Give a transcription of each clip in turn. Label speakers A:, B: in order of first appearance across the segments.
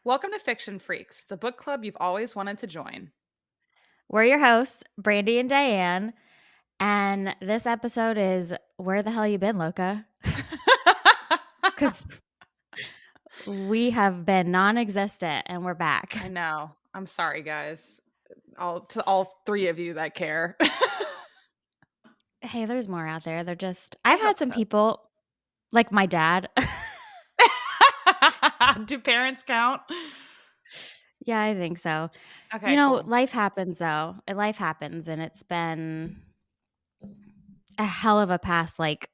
A: Welcome to Fiction Freaks, the book club you've always wanted to join.
B: We're your hosts, Brandy and Diane, and this episode is Where the Hell You Been, Loca? Because we have been non-existent and we're
A: I
B: back.
A: know. I'm sorry, guys. To all three of you that care.
B: Hey, there's more out there. They're just
A: I
B: I've had
A: hope
B: some
A: so.
B: people, like my dad.
A: Do parents count?
B: Yeah, I think so.
A: Okay, cool.
B: Life happens though. Life happens, and it's been a hell of a past, like,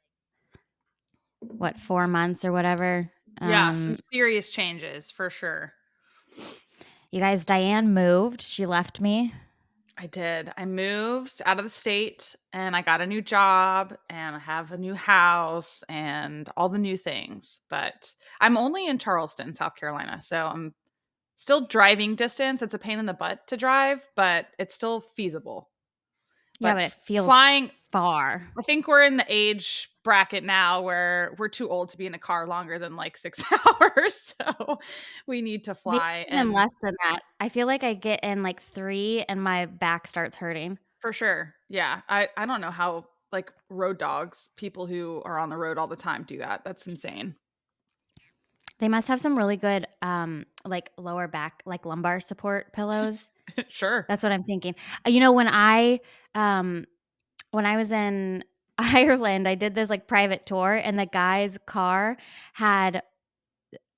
B: what, 4 months or whatever.
A: Yeah, some
B: Um,
A: serious changes for sure.
B: you guys, Diane moved. She left me.
A: I did. I moved out of the state and I got a new job and I have a new house and all the new things. But I'm only in Charleston, South Carolina. So I'm still driving distance. It's a pain in the butt to drive, but it's still feasible.
B: Yeah,
A: But
B: but it feels
A: flying,
B: far.
A: I think we're in the age bracket now where we're too old to be in a car longer than like 6 hours. So we need to
B: Maybe
A: fly.
B: even
A: And
B: less than that. I feel like I get in, like, 3 and my back starts hurting.
A: for sure. Yeah. I don't know how like road dogs, people who are on the road all the time do that. That's insane.
B: They must have some really good, like, lower back, like, lumbar support pillows.
A: Sure.
B: That's what I'm thinking. Um when I was in Ireland, I did this, like, private tour, and the guy's car had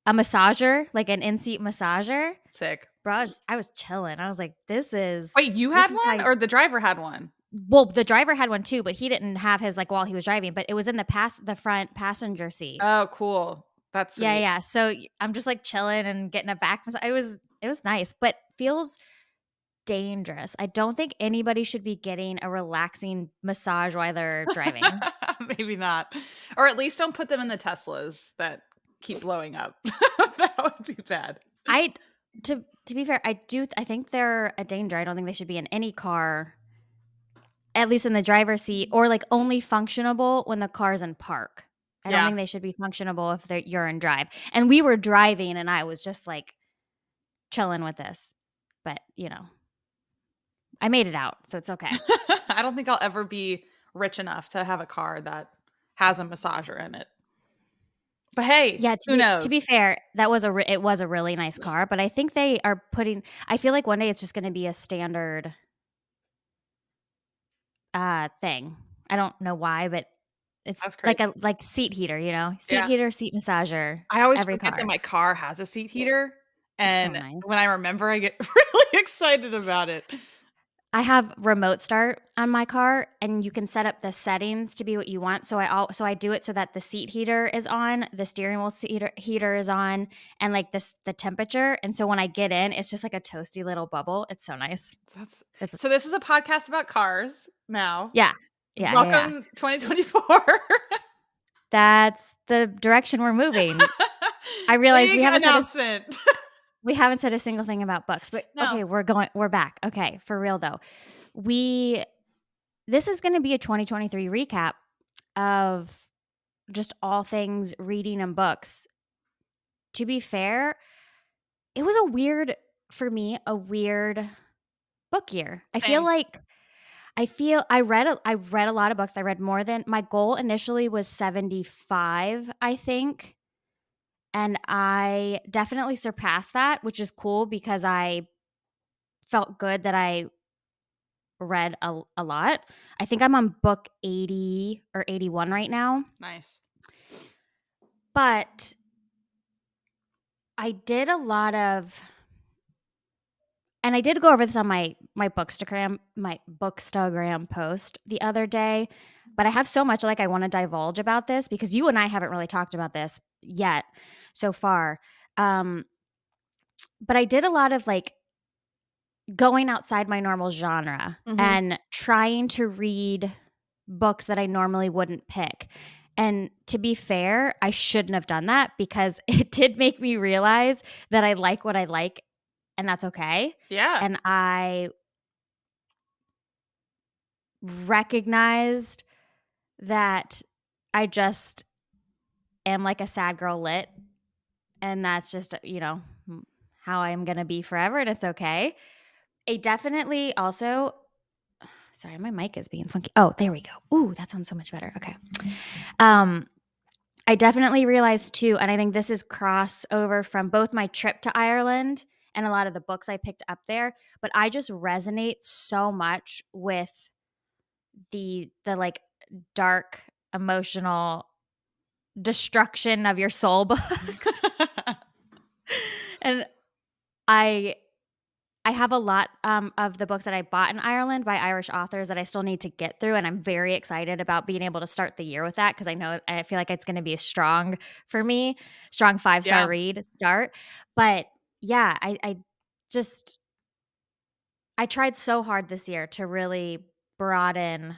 B: a massager, like, an in-seat massager.
A: Sick.
B: Bro, I was chilling. I was like,
A: Wait, you
B: this
A: had
B: is how
A: one
B: you."
A: or the driver had one?
B: Well, the driver had one too, but he didn't have his, like, while he was driving, but it was in the front passenger seat.
A: Oh, cool. That's
B: Yeah,
A: sweet.
B: yeah. So I'm just like chilling and getting a back massage. It was nice, but feels dangerous. I don't think anybody should be getting a relaxing massage while they're driving.
A: Maybe not. Or at least don't put them in the Teslas that keep blowing up. That would be bad.
B: I to be fair, I think they're a danger. I don't think they should be in any car, at least in the driver's seat, or like only functionable when the car's in park. I don't
A: Yeah.
B: think they should be functionable if you're in drive. And we were driving, and I was just like chilling with this, but I made it out, so it's okay.
A: I don't think I'll ever be rich enough to have a car that has a massager in it. But hey,
B: Yeah,
A: who
B: to be
A: knows?
B: fair, it was a really nice car, but I think they are putting I feel like one day it's just gonna be a standard, thing. I don't know why, but it's
A: That's
B: like
A: crazy.
B: a seat heater, seat
A: Yeah.
B: heater, seat massager,
A: I always
B: every
A: forget that
B: car.
A: my car has a seat heater,
B: It's so
A: and
B: nice.
A: when I remember, I get really excited about it.
B: I have remote start on my car, and you can set up the settings to be what you want. So I do it so that the seat heater is on, the steering wheel heater is on, and like the temperature. And so when I get in, it's just like a toasty little bubble. It's so nice.
A: That's
B: It's
A: so this is a podcast about cars now.
B: Yeah, yeah, yeah, yeah.
A: Welcome 2024.
B: That's the direction we're moving. I realize
A: Big announcement.
B: we haven't said a single thing about books, but
A: No.
B: okay, we're back. Okay, for real though. We This is gonna be a 2023 recap of just all things reading and books. To be fair, it was a weird book year.
A: Same.
B: I read a lot of books. I read more than my goal initially was 75, I think. And I definitely surpassed that, which is cool because I felt good that I read a lot. I think I'm on book 80 or 81 right now.
A: Nice.
B: But I did a lot of and I did go over this on my Bookstagram post the other day, but I have so much like I want to divulge about this because you and I haven't really talked about this yet so far. Um, but I did a lot of like going outside my normal genre
A: Mhm.
B: and trying to read books that I normally wouldn't pick. And to be fair, I shouldn't have done that because it did make me realize that I like what I like and that's okay.
A: Yeah.
B: And I recognized that I just am like a sad girl lit and that's just, how I'm gonna be forever, and it's okay. It definitely also sorry, my mic is being funky. Oh, there we go. Ooh, that sounds so much better. Okay. Um, I definitely realized too, and I think this is crossover from both my trip to Ireland and a lot of the books I picked up there, but I just resonate so much with the like dark emotional destruction of your soul books. And I I have a lot of the books that I bought in Ireland by Irish authors that I still need to get through, and I'm very excited about being able to start the year with that because I feel like it's going to be a strong for me, strong 5-star
A: Yeah.
B: read start. But yeah, I just I tried so hard this year to really broaden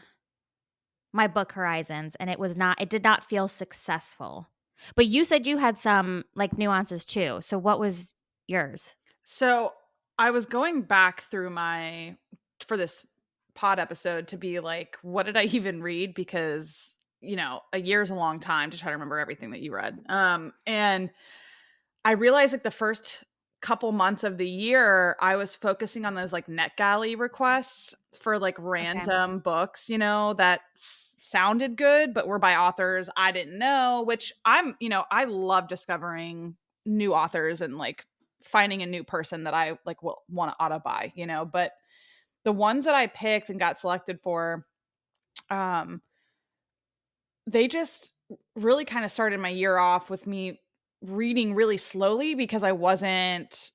B: my book horizons, and it did not feel successful. But you said you had some like nuances too. So what was yours?
A: So I was going back through my for this pod episode to be like, what did I even read? Because, a year is a long time to try to remember everything that you read. And I realized like the first couple months of the year, I was focusing on those like NetGalley requests for like
B: Okay.
A: random books, that sounded good, but were by authors I didn't know, which I love discovering new authors and like finding a new person that I like will want to auto buy, but the ones that I picked and got selected for, um, they just really kind of started my year off with me reading really slowly because I wasn't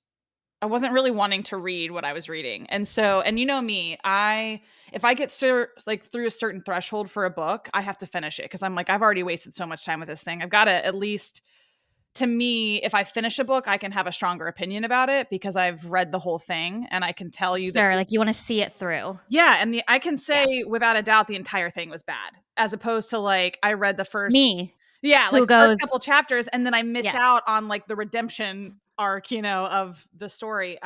A: really wanting to read what I was reading. And so, and you know me, if I get like through a certain threshold for a book, I have to finish it because I'm like, I've already wasted so much time with this thing. I've got to at least, to me, if I finish a book, I can have a stronger opinion about it because I've read the whole thing and I can tell you that
B: Sure, like you want to see it through.
A: yeah, and I can
B: Yeah.
A: say without a doubt the entire thing was bad, as opposed to like I read the first
B: Me,
A: yeah, like
B: who
A: the first
B: goes,
A: couple chapters and then I miss
B: yeah.
A: out on like the redemption arc, of the story.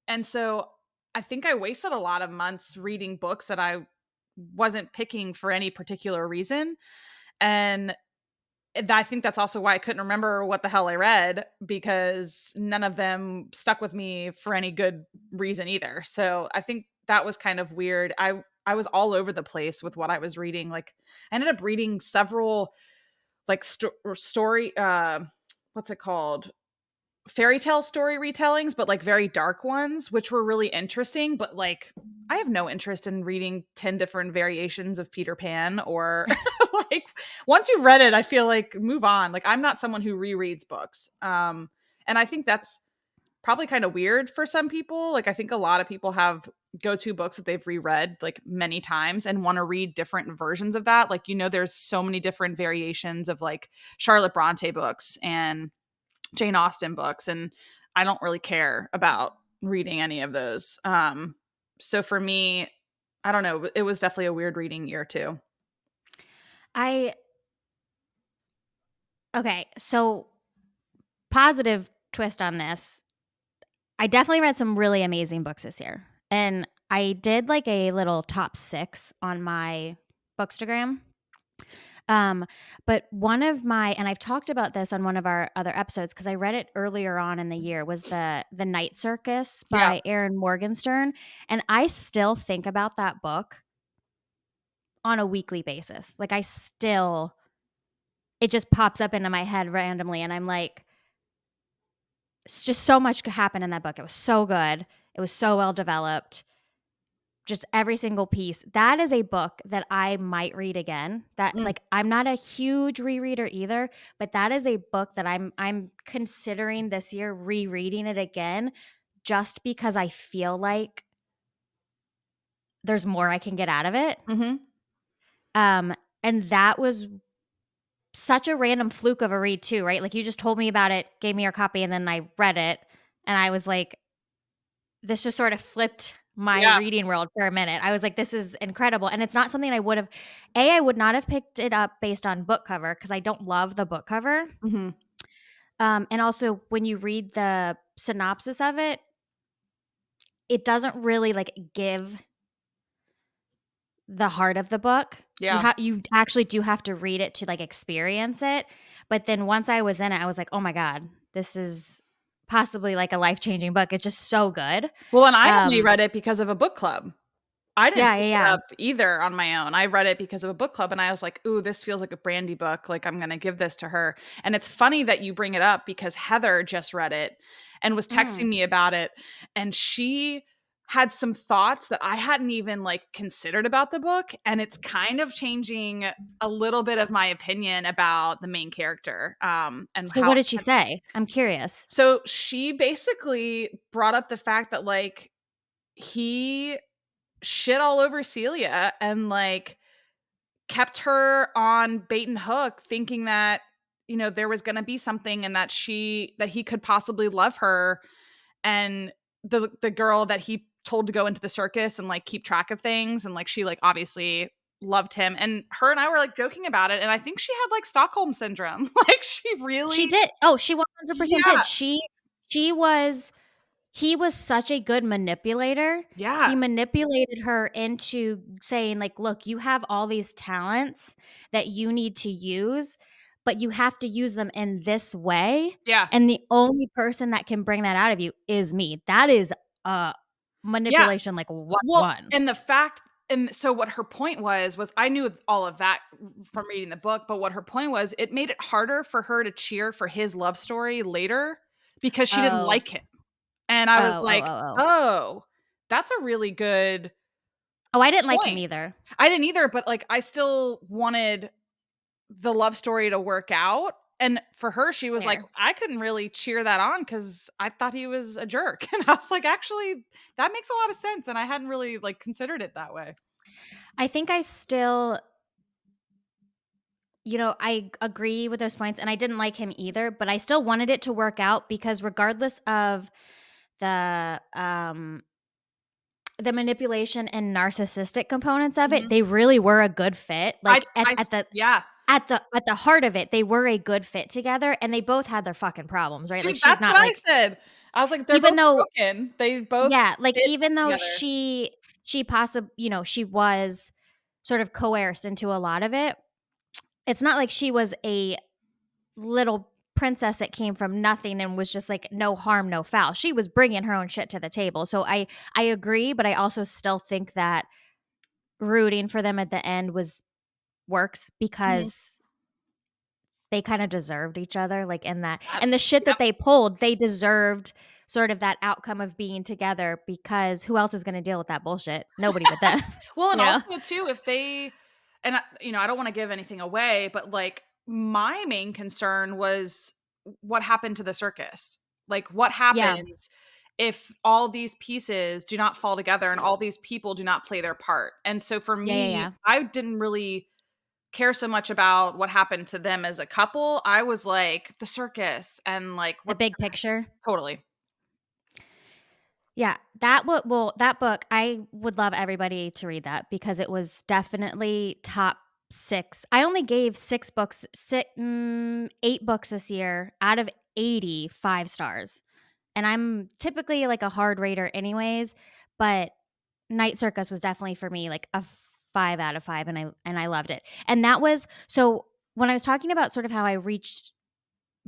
A: And so I think I wasted a lot of months reading books that I wasn't picking for any particular reason. And I think that's also why I couldn't remember what the hell I read because none of them stuck with me for any good reason either. So I think that was kind of weird. I was all over the place with what I was reading. Like I ended up reading several like story what's it called? Fairy tale story retellings, but like very dark ones, which were really interesting. But like, I have no interest in reading 10 different variations of Peter Pan or like, once you've read it, I feel like move on. Like, I'm not someone who rereads books. And I think that's probably kind of weird for some people. Like, I think a lot of people have go to books that they've reread like many times and want to read different versions of that. Like, there's so many different variations of like Charlotte Bronte books and Jane Austen books, and I don't really care about reading any of those. So for me, I don't know, it was definitely a weird reading year too.
B: I okay, so positive twist on this. I definitely read some really amazing books this year. And I did like a little top 6 on my Bookstagram. Um, but one of my and I've talked about this on one of our other episodes because I read it earlier on in the year was the Night Circus
A: Yeah.
B: by Erin Morgenstern, and I still think about that book on a weekly basis. Like I still it just pops up into my head randomly and I'm like, it's just so much could happen in that book. It was so good. It was so well developed. Just every single piece. That is a book that I might read again. That
A: Mm,
B: like I'm not a huge rereader either, but that is a book that I'm considering this year rereading it again just because I feel like there's more I can get out of it.
A: mhm.
B: Um and that was such a random fluke of a read too, right? Like you just told me about it, gave me your copy and then I read it and I was like this just sort of flipped my
A: Yeah.
B: reading world for a minute. I was like, "This is incredible," and it's not something I would have I would not have picked it up based on book cover because I don't love the book cover.
A: Mhm.
B: And also when you read the synopsis of it, it doesn't really, like, give the heart of the book.
A: Yeah.
B: You actually do have to read it to, like, experience it, but then once I was in it, I was like, "Oh my god, this is possibly like a life-changing book. It's just so good.
A: Well, and I only
B: Um,
A: read it because of a book club. I didn't
B: yeah, yeah,
A: pick it
B: yeah.
A: up either on my own. I read it because of a book club, and I was like, "Ooh, this feels like a Brandy book. Like, I'm gonna give this to her." And it's funny that you bring it up because Heather just read it and was texting
B: Mm.
A: me about it, and she had some thoughts that I hadn't even, like, considered about the book, and it's kind of changing a little bit of my opinion about the main character, and
B: So
A: how
B: what did she say? I'm curious.
A: so she basically brought up the fact that, like, he shit all over Celia and, like, kept her on bait and hook thinking that, there was gonna be something and that he could possibly love her, and the girl that he told to go into the circus and, like, keep track of things, and, like, she, like, obviously loved him, and her and I were, like, joking about it, and I think she had, like, Stockholm syndrome. Like, she
B: She
A: really.
B: did. Oh, she 100%
A: Yeah,
B: did. She was he was such a good manipulator.
A: yeah,
B: He manipulated her into saying like, "Look, you have all these talents that you need to use, but you have to use them in this way,
A: yeah.
B: and the only person that can bring that out of you is me." That is, uh,
A: Yeah.
B: manipulation like
A: Well,
B: 101.
A: and the fact and so what her point was I knew all of that from reading the book, but what her point was, it made it harder for her to cheer for his love story later because she didn't
B: Oh.
A: like him. And I was
B: Oh, oh,
A: like,
B: oh, oh.
A: "Oh, that's a really good
B: Oh, I didn't like him
A: point."
B: either.
A: I didn't either, but, like, I still wanted the love story to work out, and for her, she was like,
B: Fair.
A: "I couldn't really cheer that on because I thought he was a jerk." And I was like, "Actually, that makes a lot of sense, and I hadn't really, like, considered it that way."
B: I think I still I agree with those points, and I didn't like him either, but I still wanted it to work out because regardless of the, um the manipulation and narcissistic components of it,
A: Mhm.
B: they really were a good fit. Like,
A: I s yeah.
B: at the heart of it, they were a good fit together, and they both had their fucking problems, right? Like,
A: Dude,
B: she's
A: that's
B: not
A: what I
B: like
A: said. I was like, "They're
B: even
A: both
B: though
A: broken." They both
B: yeah, like,
A: did
B: even
A: that
B: though
A: together.
B: she was sort of coerced into a lot of it, it's not like she was a little princess that came from nothing and was just like no harm no foul. She was bringing her own shit to the table. So I agree, but I also still think that rooting for them at the end was works
A: Mhm.
B: because they kind of deserved each other like in that.
A: I
B: And the shit
A: Yep.
B: that they pulled, they deserved sort of that outcome of being together because who else is going to deal with that bullshit? Nobody but them,
A: Well, and
B: you know.
A: also too, if they and I don't wanna give anything away, but, like, my main concern was what happened to the circus. Like, what
B: Yeah.
A: happens if all these pieces do not fall together and all these people do not play their part? And so for
B: Yeah, yeah,
A: me,
B: yeah.
A: I didn't really care so much about what happened to them as a couple. I was like, the circus and, like,
B: The
A: what's
B: big
A: gonna
B: picture.
A: totally.
B: Yeah, that book, I would love everybody to read that because it was definitely top 6. I only gave 6 books, 8 books this year out of 80 5 stars. And I'm typically like a hard rater anyways, but Night Circus was definitely for me like a 5 out of 5 and I loved it. And that was so when I was talking about sort of how I reached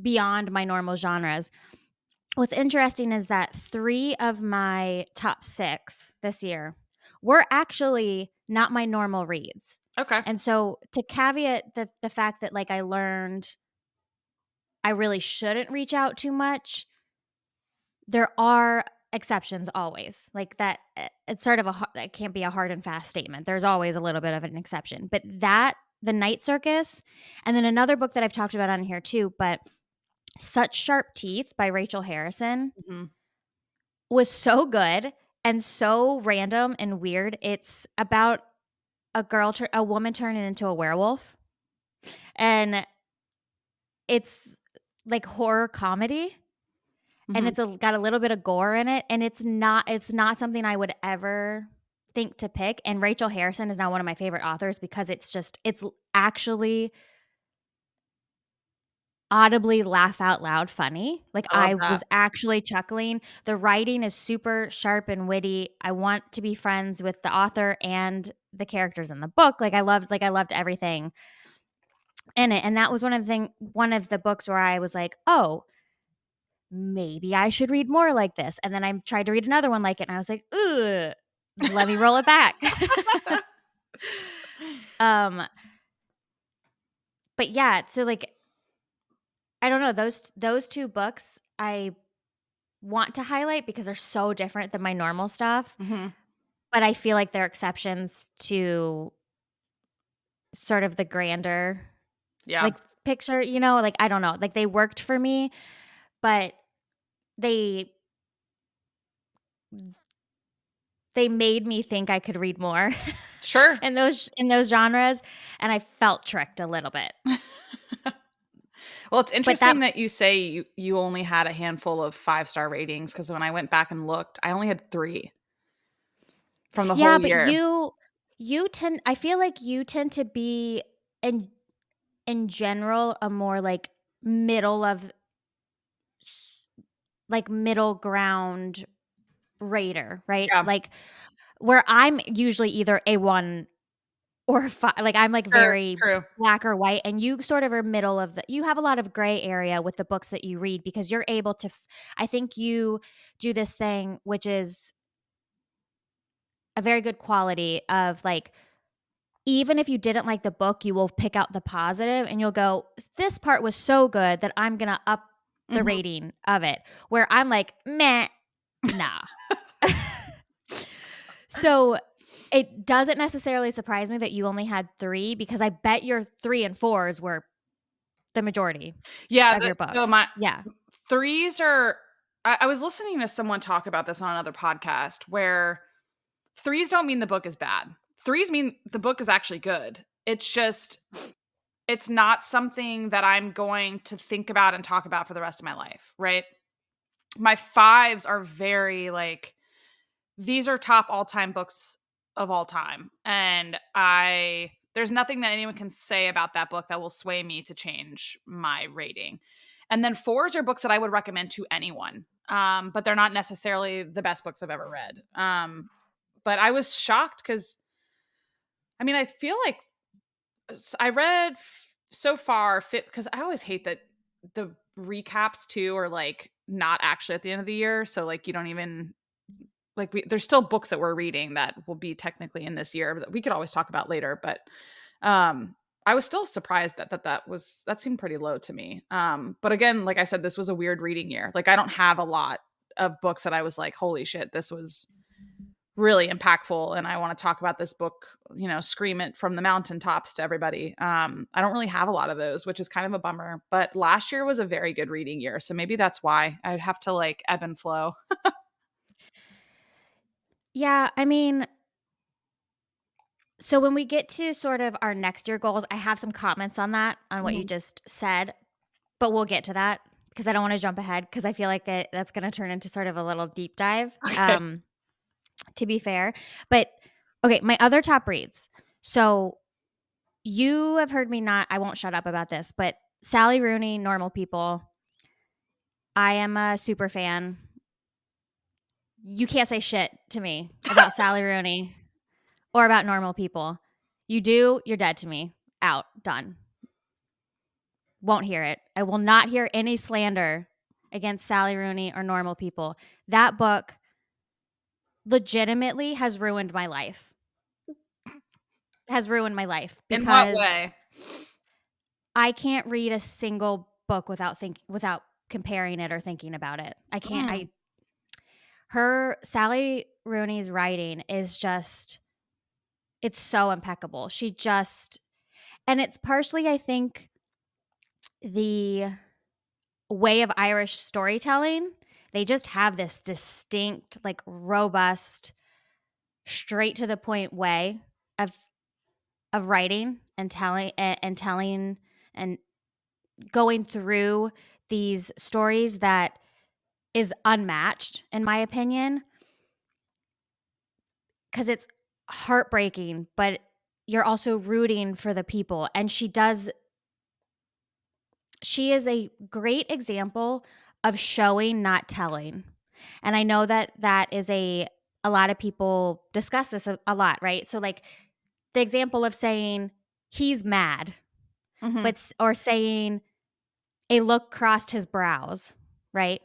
B: beyond my normal genres, what's interesting is that 3 of my top 6 this year were actually not my normal reads.
A: Okay.
B: And so to caveat the fact that, like, I learned I really shouldn't reach out too much, there are exceptions always. Like, that it's sort of that can't be a hard and fast statement. There's always a little bit of an exception. But that The Night Circus, and then another book that I've talked about on here too, but Such Sharp Teeth by Rachel Harrison
A: Mhm.
B: was so good and so random and weird. It's about a woman turning into a werewolf, and it's like horror comedy, and
A: Mhm.
B: got a little bit of gore in it, and it's not something I would ever think to pick. And Rachel Harrison is now one of my favorite authors because it's actually audibly laugh out loud funny. Like,
A: I love
B: I
A: that.
B: was actually chuckling. The writing is super sharp and witty. I want to be friends with the author and the characters in the book. I loved everything in it. And that was one of the books where I was like, "Oh, maybe I should read more like this. And then I tried to read another one like it, and I was like, ugh, let me roll it back. um, but yeah, so like I don't know, those 2 books I want to highlight because they're so different than my normal stuff,
A: Mhm.
B: but I feel like they're exceptions to sort of the grander,
A: Yeah.
B: like, picture, like, I don't know, like, they worked for me, but they they made me think I could read more
A: Sure.
B: in those genres, and I felt tricked a little bit.
A: Well, it's
B: But that
A: interesting that you say you only had a handful of five-star ratings, because when I went back and looked, I only had 3 from the whole
B: Yeah, but
A: year.
B: you tend I feel like you tend to be in in general a more, like, middle of s like, middle ground rater, right?
A: Yeah.
B: Like, where I'm usually either a 1 or a 5, like, I'm, like,
A: Sure,
B: very
A: true.
B: black or white, and you sort of are middle of the you have a lot of gray area with the books that you read because you're able to I think you do this thing, which is a very good quality of, like, even if you didn't like the book, you will pick out the positive and you'll go, "This part was so good that I'm gonna up the
A: Mhm.
B: rating of it," where I'm like, "Meh, nah." So, it doesn't necessarily surprise me that you only had 3 because I bet your 3 and 4s were the majority
A: Yeah,
B: of your
A: so
B: books.
A: my
B: Yeah.
A: 3s are I was listening to someone talk about this on another podcast where 3s don't mean the book is bad. 3s mean the book is actually good. It's just it's not something that I'm going to think about and talk about for the rest of my life, right? My 5s are very, like, these are top all-time books of all time, and I there's nothing that anyone can say about that book that will sway me to change my rating. And then 4s are books that I would recommend to anyone, but they're not necessarily the best books I've ever read. But I was shocked because, I mean, I feel like I read so far fit because I always hate that the recaps too are like not actually at the end of the year. So like you don't even like there's still books that we're reading that will be technically in this year that we could always talk about later. But I was still surprised that seemed pretty low to me. But again, like I said, this was a weird reading year. Like I don't have a lot of books that I was like, holy shit, this was really impactful and I want to talk about this book, scream it from the mountaintops to everybody. I don't really have a lot of those, which is kind of a bummer, but last year was a very good reading year, so maybe that's why I'd have to like ebb and flow.
B: Yeah, I mean, so when we get to sort of our next year goals, I have some comments on that, on what you
A: Mhm.
B: just said, but we'll get to that because I don't wanna jump ahead because I feel like that's gonna turn into sort of a little deep dive,
A: Okay.
B: to be fair. But, okay, my other top reads. So, you have heard me not I won't shut up about this, but Sally Rooney, Normal People, I am a super fan. You can't say shit to me about Sally Rooney or about Normal People. You do, you're dead to me. Out, done. Won't hear it. I will not hear any slander against Sally Rooney or Normal People. That book legitimately has ruined my life. Has ruined my life
A: In what
B: because
A: way?
B: I can't read a single book without comparing it or thinking about it. I can't
A: Mm,
B: I her Sally Rooney's writing is just it's so impeccable. She just and it's partially I think the way of Irish storytelling. They just have this distinct, like robust, straight to the point way of writing and telling and going through these stories that is unmatched in my opinion because it's heartbreaking, but you're also rooting for the people. And she is a great example of showing, not telling. And I know that that is a lot of people discuss this a lot, right? So like the example of saying he's mad,
A: mhm.
B: or saying a look crossed his brows, right?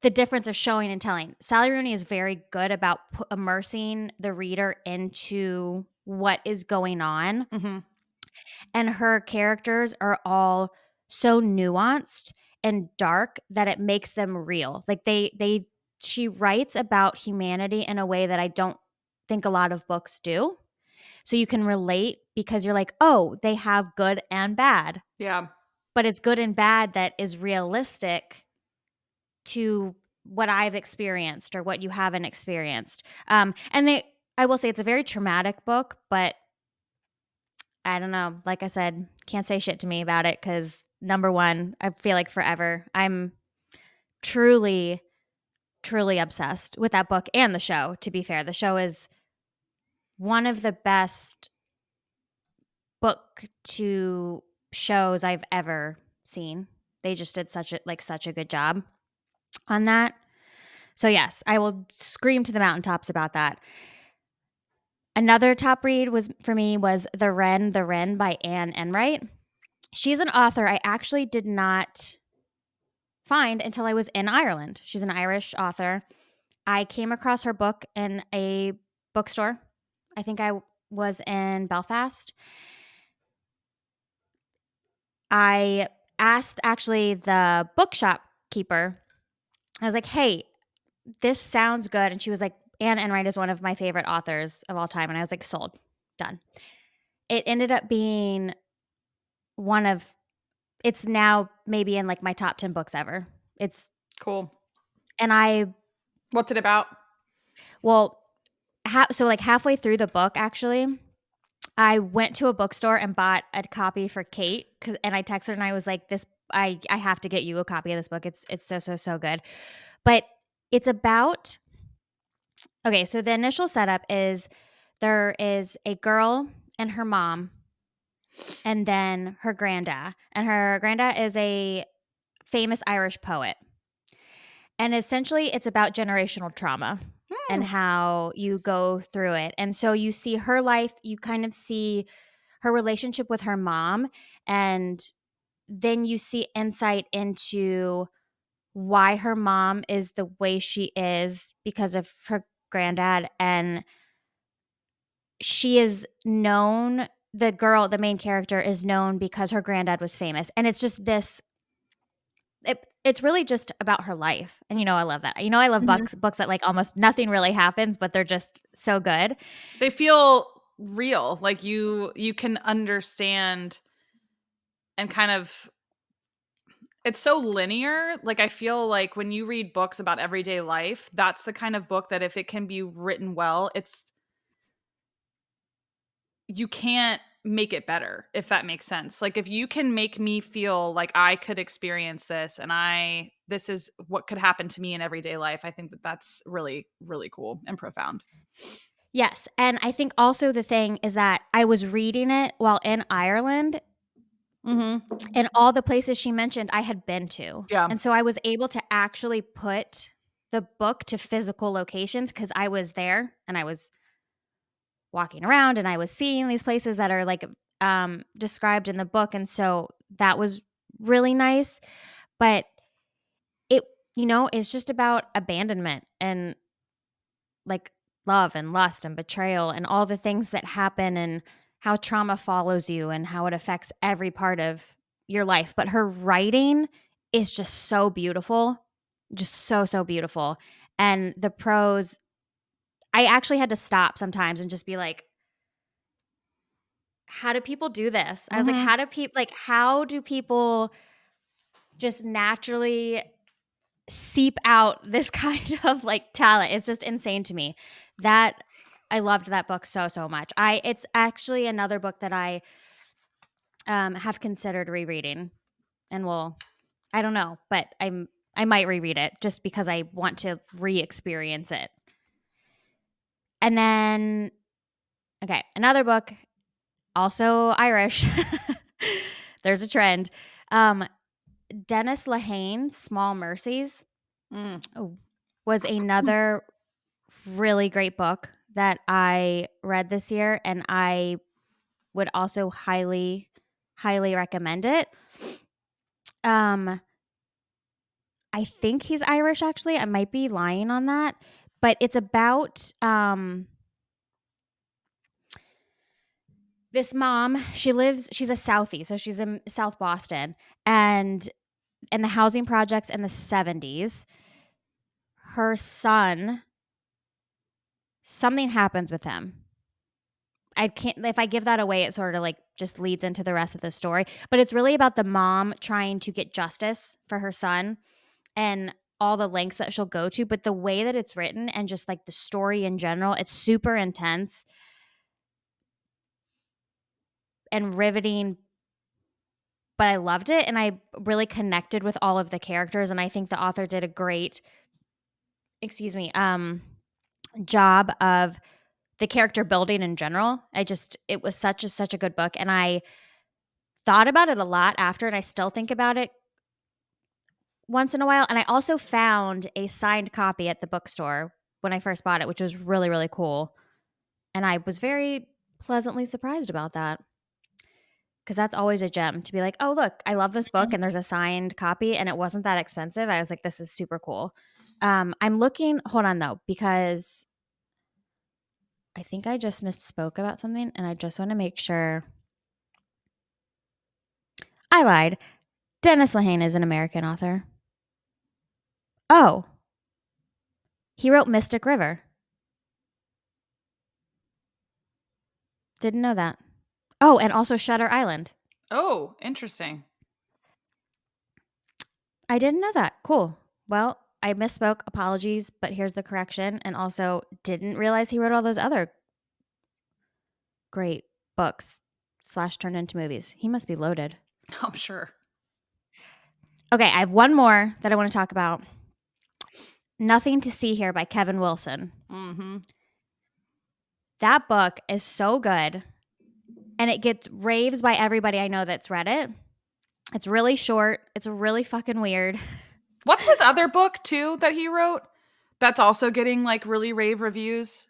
B: the difference of showing and telling. Sally Rooney is very good about immersing the reader into what is going on,
A: Mm-hmm.
B: and her characters are all so nuanced and dark that it makes them real. Like she writes about humanity in a way that I don't think a lot of books do. So you can relate because you're like, oh, they have good and bad,
A: Yeah.
B: but it's good and bad that is realistic to what I've experienced or what you haven't experienced. I will say it's a very traumatic book, but I don't know. Like I said, can't say shit to me about it because number one, I feel like forever. I'm truly, truly obsessed with that book and the show, to be fair. The show is one of the best book to shows I've ever seen. They just did such a good job on that. So yes, I will scream to the mountaintops about that. Another top read was for me was The Wren by Anne Enright. She's an author I actually did not find until I was in Ireland. She's an Irish author. I came across her book in a bookstore. I think I was in Belfast. I asked actually the bookshop keeper, I was like, hey, this sounds good. And she was like, Anne Enright is one of my favorite authors of all time. And I was like, sold, done. It ended up being one of, it's now maybe in like my top 10 books ever. It's,
A: Cool.
B: and I,
A: What's it about?
B: well, so like halfway through the book, actually, I went to a bookstore and bought a copy for Kate, and I texted her and I was like, "This, I have to get you a copy of this book. It's so good." But it's about, okay. So the initial setup is there is a girl and her mom, and then her granddad, and her granddad is a famous Irish poet, and essentially it's about generational trauma and
A: Hmm.
B: how you go through it. And so you see her life, you kind of see her relationship with her mom, and then you see insight into why her mom is the way she is because of her granddad. And she is known, the main character is known because her granddad was famous. And it's just this, it's really just about her life. And I love that. I love
A: Mhm.
B: books that like almost nothing really happens, but they're just so good.
A: They feel real, like you can understand and kind of it's so linear. Like, I feel like when you read books about everyday life, that's the kind of book that if it can be written well, it's you can't make it better, if that makes sense. Like, if you can make me feel like I could experience this and this is what could happen to me in everyday life, I think that that's really, really cool and profound.
B: Yes. And I think also the thing is that I was reading it while in Ireland,
A: Mhm.
B: and all the places she mentioned I had been to.
A: Yeah.
B: And so I was able to actually put the book to physical locations because I was there and I was walking around and I was seeing these places that are like described in the book. And so that was really nice. But it, it's just about abandonment and like love and lust and betrayal and all the things that happen and how trauma follows you and how it affects every part of your life. But her writing is just so beautiful, just so beautiful. And the prose, I actually had to stop sometimes and just be like, how do people do this? I was like,
A: Mhm.
B: how do people just naturally seep out this kind of like talent? It's just insane to me. That I loved that book so much. It's actually another book that I have considered rereading, and I don't know, but I might reread it just because I want to re-experience it. And then, okay, another book, also Irish. There's a trend. Um, Dennis Lehane's Small Mercies
A: Mm.
B: was another really great book that I read this year, and I would also highly, highly recommend it. Um, I think he's Irish, actually. I might be lying on that, but it's about this mom. She's a Southie, so she's in South Boston, and in the housing projects in the 70s, her son, something happens with him. I can't, if I give that away, it sort of like just leads into the rest of the story. But it's really about the mom trying to get justice for her son and all the lengths that she'll go to. But the way that it's written and just like the story in general, it's super intense and riveting. But I loved it, and I really connected with all of the characters. And I think the author did a great, job of the character building in general. It was such a good book, and I thought about it a lot after, and I still think about it once in a while. And I also found a signed copy at the bookstore when I first bought it, which was really, really cool. And I was very pleasantly surprised about that, because that's always a gem to be like, oh, look, I love this book
A: Mhm.
B: and there's a signed copy and it wasn't that expensive. I was like, this is super cool. I'm looking, hold on though, because I think I just misspoke about something and I just want to make sure. I lied. Dennis Lehane is an American author. Oh, he wrote Mystic River. Didn't know that. Oh, and also Shutter Island.
A: Oh, interesting.
B: I didn't know that. Cool. Well, I misspoke. Apologies, but here's the correction. And also didn't realize he wrote all those other great books slash turned into movies. He must be loaded.
A: I'm sure.
B: Okay, I have one more that I want to talk about. Nothing to See Here by Kevin Wilson.
A: Mhm.
B: That book is so good, and it gets raves by everybody I know that's read it. It's really short. It's really fucking weird.
A: What's his other book too that he wrote that's also getting like really rave reviews?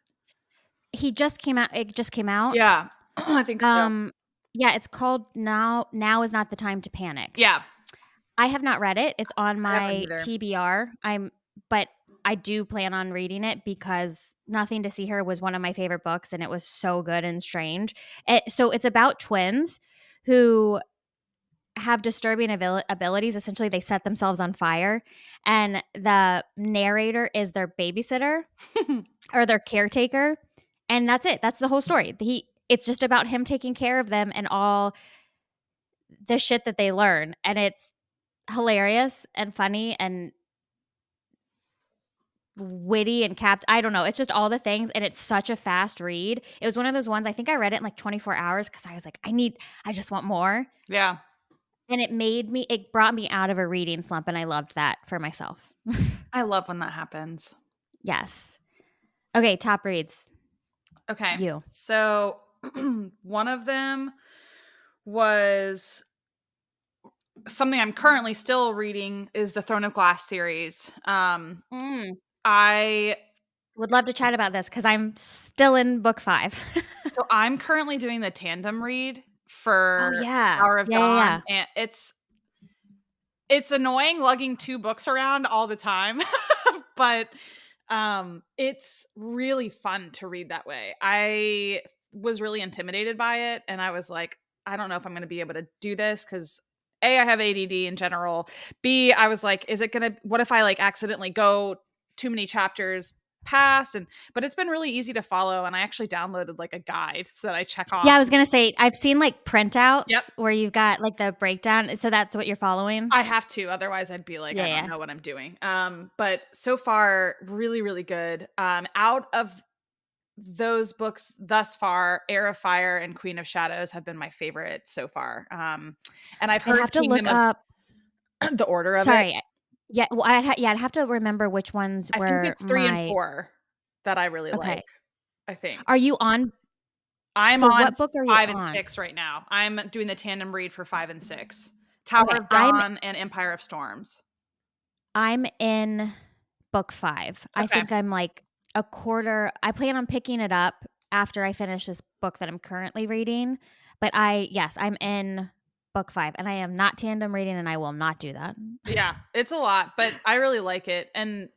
B: He just came out. It just came out.
A: Yeah, I think so.
B: Um, yeah, it's called Now Is Not the Time to Panic.
A: Yeah,
B: I have not read it. It's on
A: I haven't
B: my
A: either.
B: TBR. But I do plan on reading it because Nothing to See Her was one of my favorite books, and it was so good and strange. So it's about twins who have disturbing abilities. Essentially, they set themselves on fire, and the narrator is their babysitter or their caretaker, and that's it. That's the whole story. It's just about him taking care of them and all the shit that they learn, and it's hilarious and funny and witty and I don't know. It's just all the things, and it's such a fast read. It was one of those ones, I think I read it in like 24 hours because I was like, I just want more.
A: Yeah,
B: And it brought me out of a reading slump, and I loved that for myself.
A: I love when that happens.
B: Yes. Okay, top reads.
A: Okay,
B: You.
A: so one of them was something I'm currently still reading is the Throne of Glass series.
B: Mm.
A: I
B: Would love to chat about this because I'm still in book 5.
A: so I'm currently doing the tandem read
B: Oh,
A: for
B: yeah.
A: Hour of
B: Yeah, yeah,
A: Dawn,
B: yeah.
A: and it's annoying lugging 2 books around all the time, but, it's really fun to read that way. I was really intimidated by it, and I was like, "I don't know if I'm gonna be able to do this because A, I have ADD in general. B, I was like, is it gonna what if I, like, accidentally go too many chapters past?" But it's been really easy to follow, and I actually downloaded, like, a guide so that I check off.
B: Yeah, I was gonna say, I've seen, like,
A: Yep.
B: printouts where you've got, like, the breakdown, so that's what you're following?
A: I have to, otherwise I'd be like,
B: Yeah,
A: I don't
B: yeah.
A: know what I'm doing. But so far, really, really good. Out of those books thus far, Heir of Fire and Queen of Shadows have been my favorite so far. And I've
B: I'd
A: heard
B: have to look
A: Kingdom of
B: up.
A: the order of it.
B: Sorry. Yeah, well, I'd have to remember which ones
A: I think
B: were
A: it's 3 and
B: my.
A: 4that I really
B: Okay.
A: like, I think.
B: Are you on
A: I'm
B: so
A: on
B: what book are you
A: 5 and
B: on?
A: 6 right now. I'm doing the tandem read for 5 and 6. Tower
B: Okay,
A: of Dawn and Empire of Storms.
B: I'm in book 5. I
A: Okay.
B: think I'm, like, I plan on picking it up after I finish this book that I'm currently reading, but yes, I'm in book 5, and I am not tandem reading, and I will not do that.
A: Yeah, it's a lot, but I really like it. And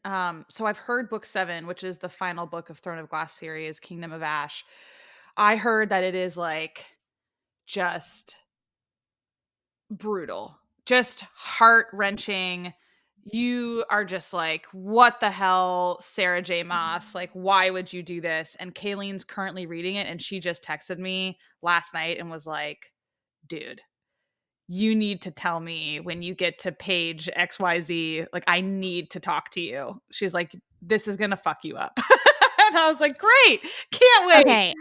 A: so I've heard book 7, which is the final book of Throne of Glass series, Kingdom of Ash. I heard that it is like just brutal, just heart-wrenching. You are just like, what the hell, Sarah J Maas? Like, why would you do this? And Kayleen's currently reading it, and she just texted me last night and was like, dude, you need to tell me when you get to page XYZ. Like, I need to talk to you. She's like, this is going to fuck you up. And I was like, great. Can't wait.
B: Okay,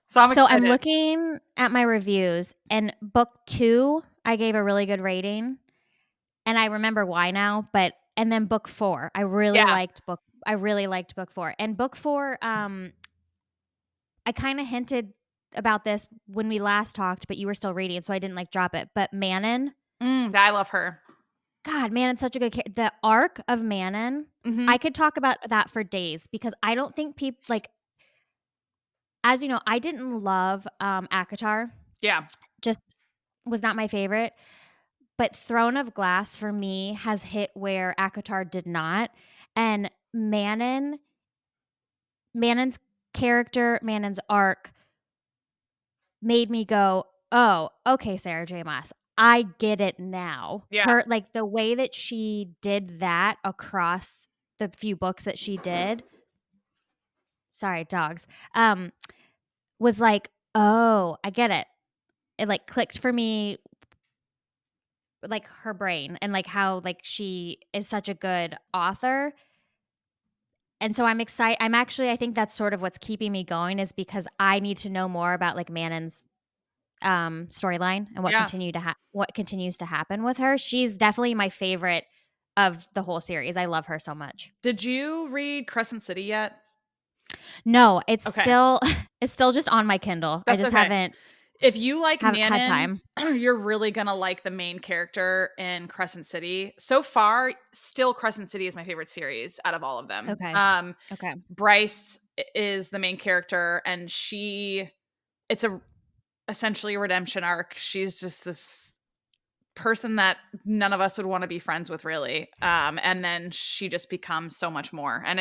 A: So I'm
B: so I'm
A: excited.
B: looking at my reviews, and book 2, I gave a really good rating, and I remember why now, and then book 4,
A: Yeah.
B: I really liked book 4. And book 4, I kinda hinted about this when we last talked, but you were still reading, so I didn't, like, drop it. But Manon,
A: I love her.
B: God, Manon's such a good the arc of Manon,
A: Hmm.
B: I could talk about that for days because I don't think people like, as you know, I didn't love, ACOTAR,
A: Yeah.
B: just was not my favorite, but Throne of Glass for me has hit where ACOTAR did not, and Manon's character, Manon's arc made me go, "Oh, okay, Sarah J Maas. I get it now."
A: Yeah.
B: Her like, the way that she did that across the few books that she did, sorry, dogs, was like, "Oh, I get it." It, like, clicked for me, like, her brain and, like, how, like, she is such a good author, and so I'm actually I think that's sort of what's keeping me going is because I need to know more about, like, Manon's storyline and
A: Yeah.
B: what continues to happen with her. She's definitely my favorite of the whole series. I love her so much.
A: Did you read Crescent City yet?
B: No, it's
A: Okay.
B: still it's still just on my Kindle. I
A: That's
B: just
A: okay. If you like
B: haven't had
A: Manon,
B: time.
A: you're really gonna like the main character in Crescent City. So far, still Crescent City is my favorite series out of all of them.
B: Okay. Okay.
A: Bryce is the main character, and it's a essentially a redemption arc. She's just this person that none of us would want to be friends with, really. And then she just becomes so much more, and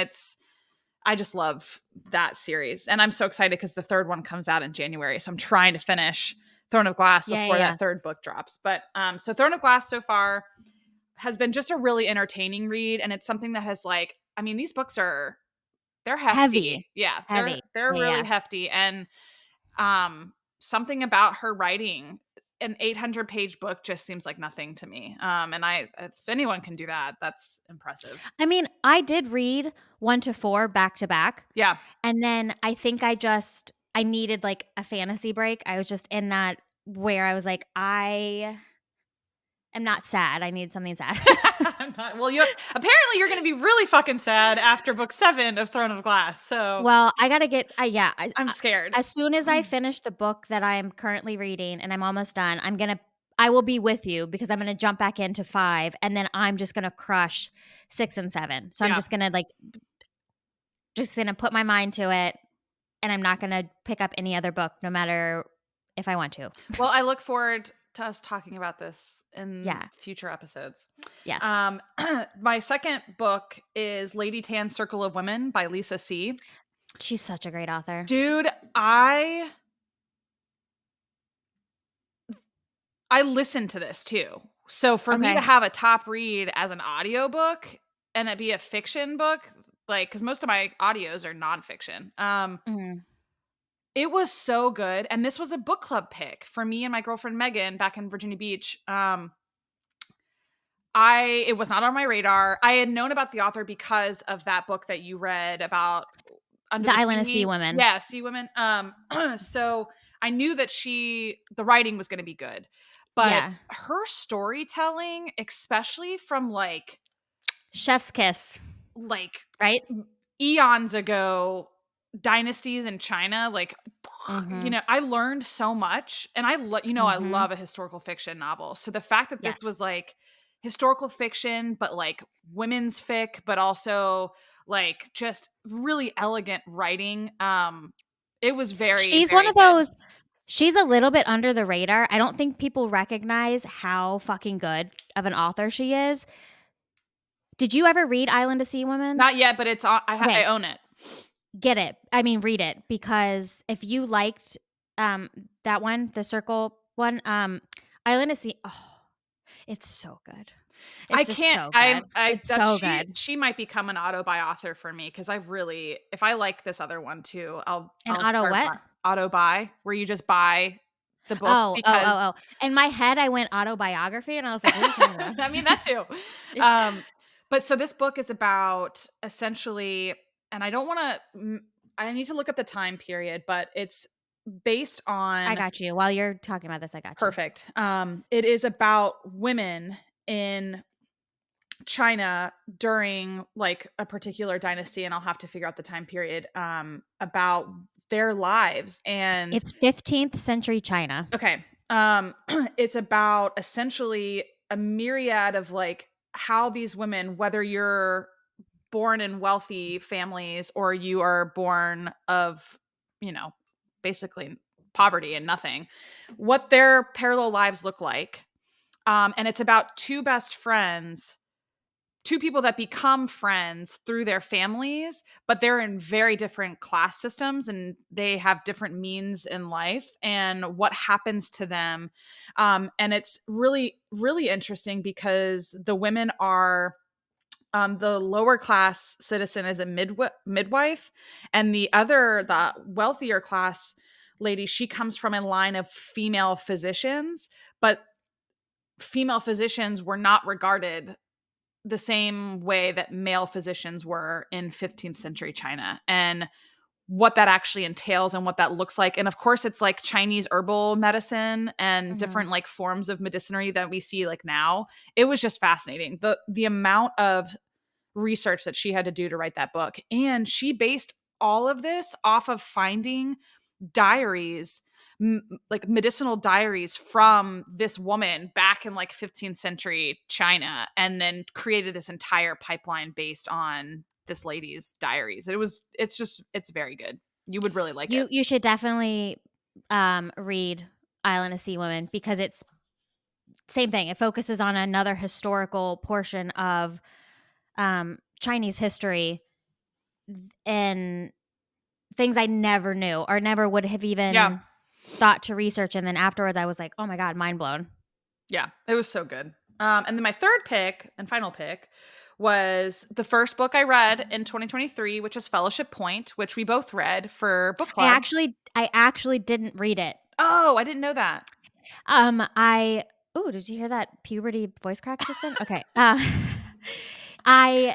A: I just love that series. And I'm so excited because the third one comes out in January. So I'm trying to finish Throne of Glass
B: Yeah,
A: before
B: yeah,
A: that third book drops. But so Throne of Glass so far has been just a really entertaining read. And it's something that has like, I mean, these books they're
B: heavy.
A: hefty. Yeah, they're
B: Heavy.
A: they're
B: Yeah,
A: really
B: yeah.
A: hefty. And something about her writing an 800-page book just seems like nothing to me. And if anyone can do that, that's impressive.
B: I mean, I did read 1 to 4 back to back,
A: Yeah.
B: and then I think I needed, like, a fantasy break. I was just in that where I was like, "I am not sad. I need something sad."
A: I'm not, well, you apparently you're going to be really fucking sad after book 7 of Throne of Glass. So
B: Well, I gotta get yeah,
A: I'm scared.
B: as soon as I finish the book that I am currently reading and I'm almost done, I will be with you because I'm gonna jump back into 5, and then I'm just gonna crush 6 and 7. So I'm
A: Yeah.
B: just gonna put my mind to it, and I'm not gonna pick up any other book no matter if I want to.
A: Well, I look forward to us talking about this in
B: Yeah.
A: future episodes.
B: Yes.
A: Um, my second book is Lady Tan's Circle of Women by Lisa C.
B: She's such a great author.
A: Dude, I listened to this too. So for me to
B: Okay.
A: have a top read as an audiobook and it be a fiction book, like cuz most of my audios are nonfiction.
B: Mhm.
A: It was so good, and this was a book club pick for me and my girlfriend Megan back in Virginia Beach. I it was not on my radar. I had known about the author because of that book that you read about Under
B: The
A: the
B: Island of Sea
A: Sea.
B: Women.
A: Yeah, Sea Women. So I knew that the writing was going to be good, but
B: Yeah.
A: her storytelling, especially from
B: Chef's kiss,
A: like
B: right?
A: eons ago, dynasties in China,
B: Mhm.
A: I learned so much, and I
B: Mhm.
A: love a historical fiction novel. So the fact that this
B: Yes.
A: was like historical fiction, but like women's fic, but also like just really elegant writing, it was very,
B: She's one
A: very
B: of
A: good.
B: those She's a little bit under the radar. I don't think people recognize how fucking good of an author she is. Did you ever read Island of Sea Women?
A: Not yet, but it's on. I
B: Okay,
A: own it.
B: get it. I mean, read it, because if you liked that one, the circle one, Island of Sea, oh, it's so good.
A: I
B: It's just
A: can't.
B: so good. It's
A: That
B: so good.
A: she might become an auto buy author for me because I really, if I like this other one too,
B: An
A: I'll
B: auto
A: start
B: what?
A: auto buy where you just buy the book
B: Oh, oh,
A: because
B: oh, oh. In my head, I went autobiography, and I was like, "What are you talking about?"
A: I mean that too. Um, but so this book is about essentially, and I don't want to. I need to look up the time period, but it's based
B: I
A: on
B: got you. While you're talking about this, I got you.
A: perfect. It is about women in China during like a particular dynasty, and I'll have to figure out the time period about their lives. And
B: It's 15th century China.
A: okay, it's about essentially a myriad of like how these women, whether you're born in wealthy families or you are born of, you know, basically poverty and nothing, what their parallel lives look like. And it's about two best friends, two people that become friends through their families, but they're in very different class systems and they have different means in life and what happens to them. And it's really, really interesting because the women are the lower class citizen is a midwife, and the wealthier class lady, she comes from a line of female physicians, but female physicians were not regarded the same way that male physicians were in 15th century China, and what that actually entails and what that looks like. And of course, it's like Chinese herbal medicine and
B: Mhm.
A: different like forms of medicinary that we see like now. It was just fascinating. The amount of research that she had to do to write that book. And she based all of this off of finding diaries, like medicinal diaries from this woman back in like 15th century China, and then created this entire pipeline based on this lady's diaries. It's very good. You would really like it.
B: You should definitely read Island of Sea Women, because it's same thing. It focuses on another historical portion of Chinese history and things I never knew or never would have
A: Yeah.
B: even thought to research. And then afterwards, I was like, oh my God, mind blown.
A: Yeah, it was so good. And then my third pick and final pick was the first book I read in 2023, which is Fellowship Point, which we both read for book club.
B: I actually didn't read it.
A: Oh, I didn't know that.
B: I oh, did you hear that puberty voice crack just then? Okay. I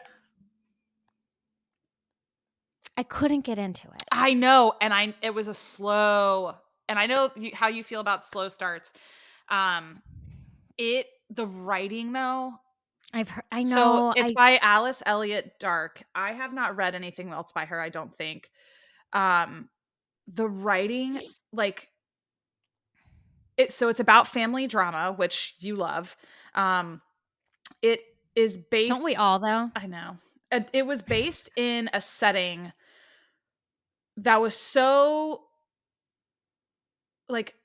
B: I couldn't get into it.
A: I know, and it was a slow, and I know how you feel about slow starts. It the writing though.
B: I
A: So
B: know.
A: it's by Alice Elliott Dark. I have not read anything else by her, I don't think. Um, the writing, like it's about family drama, which you love. It is
B: Don't we
A: based,
B: all though?
A: I know. It was based in a setting that was so like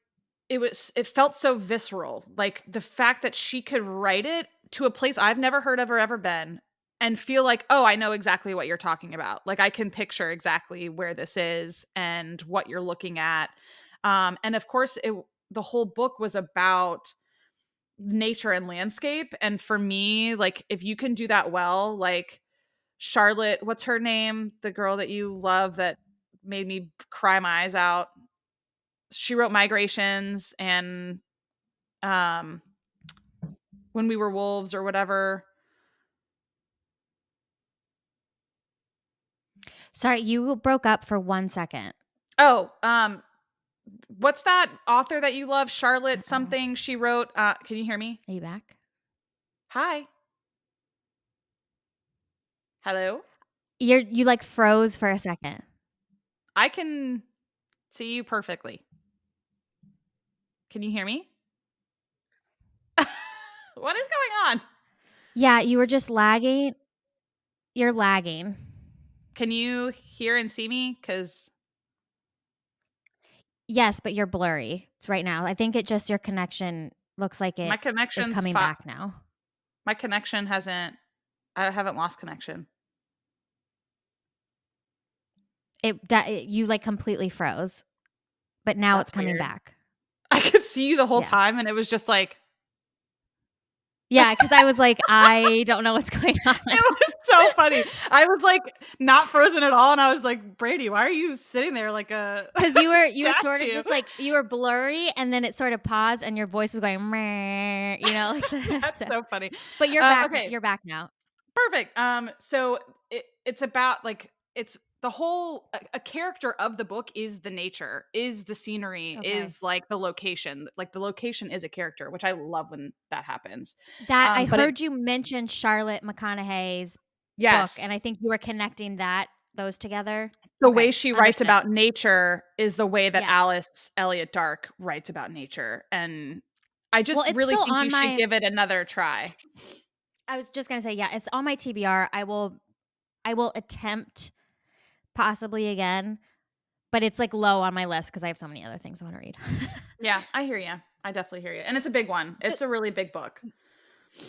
A: it felt so visceral. Like the fact that she could write it to a place I've never heard of or ever been and feel like, "Oh, I know exactly what you're talking about." Like I can picture exactly where this is and what you're looking at. And of course the whole book was about nature and landscape, and for me, like if you can do that well, like Charlotte, what's her name? The girl that you love that made me cry my eyes out. She wrote Migrations and um When We Were Wolves or whatever.
B: Sorry, you broke up for 1 second.
A: Oh, what's that author that you love? Charlotte
B: Uh-oh.
A: something. She wrote can you hear me?
B: Are you back?
A: Hi. Hello?
B: You like froze for a second.
A: I can see you perfectly. Can you hear me? What is going on?
B: Yeah, you were just lagging. You're lagging.
A: Can you hear and see me? Cuz
B: Yes, but you're blurry right now. I think it just your connection looks like
A: My
B: it is
A: connection's
B: coming
A: fi
B: back now.
A: my connection hasn't I haven't lost connection.
B: You, like, completely froze, but now it's
A: That's
B: coming
A: weird.
B: back.
A: I could see you the whole
B: Yeah.
A: time, and it was just like
B: Yeah, because I was like, "I don't know what's going on."
A: it was so funny. I was, like, not frozen at all, and I was like, "Brady, why are you sitting there like a
B: Because you were sort of
A: statue?"
B: just, like you were blurry, and then it sort of paused, and your voice was going, "Meh," like this.
A: That's so funny.
B: But
A: Okay,
B: you're back now.
A: perfect. So it's about, like it's the whole a character of the book is the nature, is the scenery,
B: Okay.
A: is, like, the location. Like, the location is a character, which I love when that happens.
B: That I
A: But it
B: heard you mention Charlotte McConaughey's book, and
A: Yes.
B: I think you were connecting those together.
A: The way
B: Okay,
A: she writes
B: understood.
A: about nature is the way that
B: Yes.
A: Alice Elliott Dark writes about nature, and I
B: Well,
A: just
B: it's
A: really
B: still
A: think
B: on
A: you should
B: my
A: give it another try.
B: I was just gonna say, yeah, it's on my TBR. I will attempt possibly again, but it's, like, low on my list because I have so many other things I wanna read.
A: Yeah, I hear you. I definitely hear you, and it's a big one.
B: The
A: It's a really big book.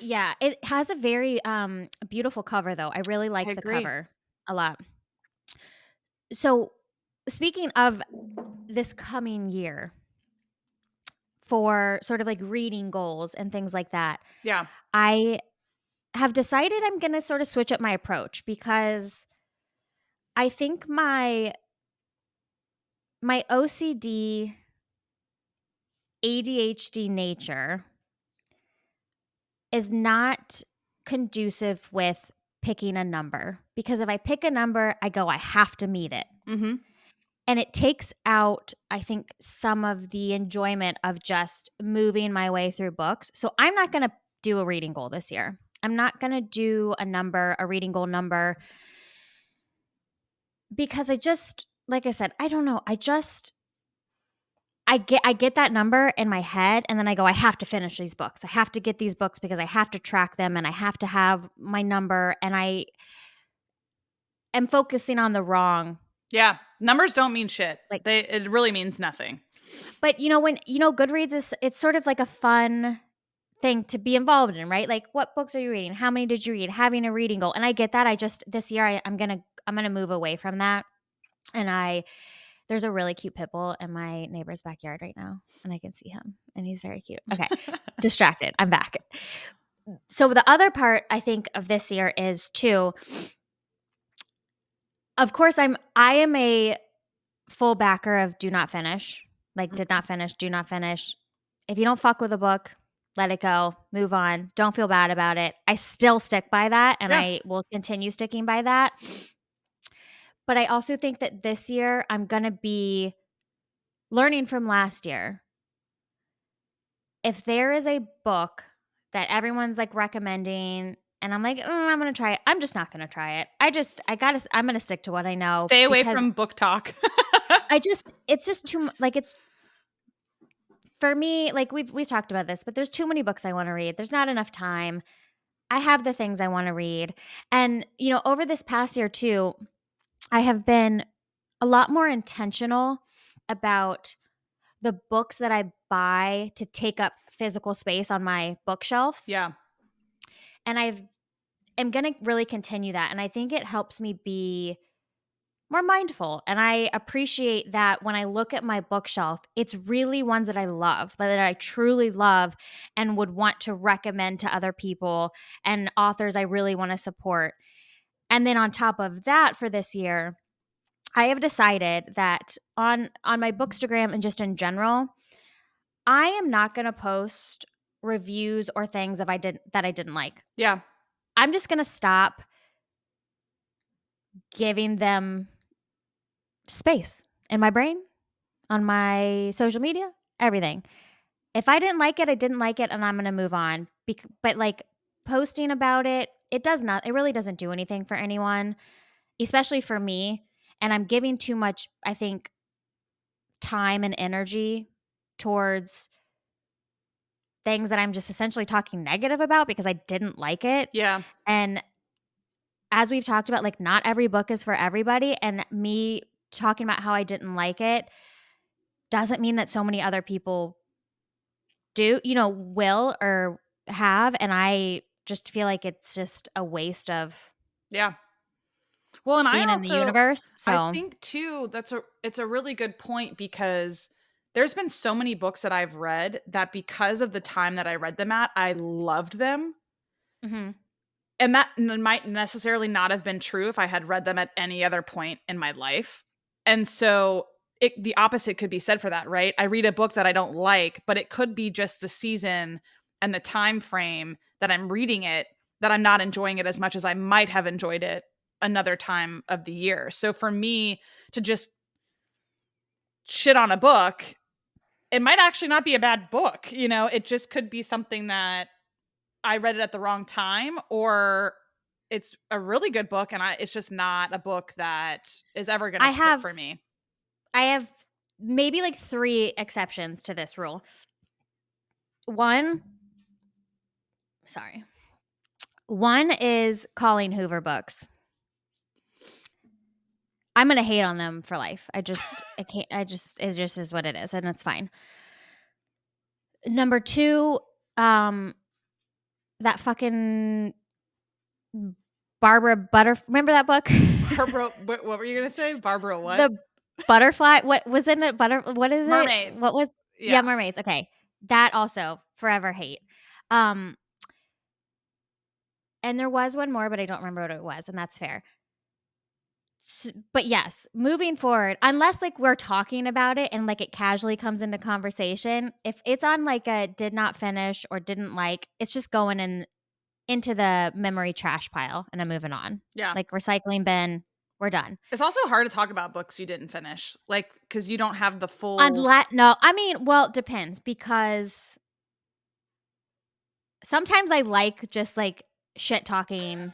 B: Yeah, it has a very, beautiful cover, though. I really
A: I
B: like the
A: agree.
B: cover a lot. So, speaking of this coming year for sort of, like, reading goals and things like that,
A: Yeah.
B: I have decided I'm gonna sort of switch up my approach because I think my OCD, ADHD nature is not conducive with picking a number, because if I pick a number, I have to meet it.
A: Mhm.
B: And it takes out, I think, some of the enjoyment of just moving my way through books. So I'm not going to do a reading goal this year. I'm not going to do a reading goal number, because like I said, I don't know. I get that number in my head, and then I go, I have to finish these books. I have to get these books because I have to track them, and I have to have my number, and I am focusing on the wrong,
A: Yeah. Numbers don't mean shit.
B: like,
A: It really means nothing.
B: but when Goodreads it's sort of like a fun thing to be involved in, right? Like, what books are you reading? How many did you read? Having a reading goal. And I get that. I just this year I'm gonna move away from that. And there's a really cute pit bull in my neighbor's backyard right now, and I can see him, and he's very cute. Okay, distracted. I'm back. So the other part I think of this year is too. Of course, I am a full backer of do not finish. Like, did not finish, do not finish. If you don't fuck with a book, let it go, move on. Don't feel bad about it. I still stick by that, and
A: Yeah.
B: I will continue sticking by that. But I also think that this year I'm going to be learning from last year. If there is a book that everyone's like recommending and I'm like, I'm going to try it. I'm just not going to try it. I'm going to stick to what I know,
A: Stay away
B: because
A: from book talk.
B: it's just like, it's for me, like we've talked about this, but there's too many books I want to read. There's not enough time. I have the things I want to read. And, over this past year too, I have been a lot more intentional about the books that I buy to take up physical space on my bookshelves.
A: Yeah.
B: And am going to really continue that. And I think it helps me be more mindful. And I appreciate that when I look at my bookshelf, it's really ones that I love, that I truly love and would want to recommend to other people, and authors I really want to support. And then on top of that, for this year, I have decided that on my Bookstagram and just in general, I am not going to post reviews or things that I didn't like.
A: Yeah.
B: I'm just going to stop giving them space in my brain, on my social media, everything. If I didn't like it, I didn't like it, and I'm going to move on. But like, posting about it, it really doesn't do anything for anyone, especially for me. And I'm giving too much, I think, time and energy towards things that I'm just essentially talking negative about because I didn't like it.
A: Yeah.
B: And as we've talked about, like, not every book is for everybody. And me talking about how I didn't like it doesn't mean that so many other people will or have, and I just feel like it's just a waste of
A: Yeah. Well, and
B: being in the universe,
A: I
B: so
A: think too it's a really good point because there's been so many books that I've read that because of the time that I read them at, I loved them.
B: Mhm.
A: And that might necessarily not have been true if I had read them at any other point in my life. And so the opposite could be said for that, right? I read a book that I don't like, but it could be just the season and the time frame that I'm reading it that I'm not enjoying it as much as I might have enjoyed it another time of the year. So for me to just shit on a book, it might actually not be a bad book, it just could be something that I read it at the wrong time, or it's a really good book and it's just not a book that is ever gonna
B: I
A: fit
B: have
A: for me.
B: I have maybe, like, 3 exceptions to this rule. 1 sorry. 1 is Colleen Hoover books. I'm gonna hate on them for life. I can't it just is what it is, and it's fine. Number 2, um, that fucking Barbara remember that book?
A: Barbara, what were you gonna say? Barbara what?
B: The butterfly what was in it? What is it?
A: Mermaids.
B: What was
A: Yeah.
B: Yeah, mermaids, okay. That also, forever hate. Um, and there was one more, but I don't remember what it was, and that's fair. But yes, moving forward, unless, like, we're talking about it and, like, it casually comes into conversation, if it's on, like, a did not finish or didn't like, it's just going into the memory trash pile, and I'm moving on.
A: Yeah.
B: Like, recycling bin, we're done.
A: It's also hard to talk about books you didn't finish, like, because you don't have the full.
B: Unless no, I mean, well, it depends because sometimes I like just, like, shit talking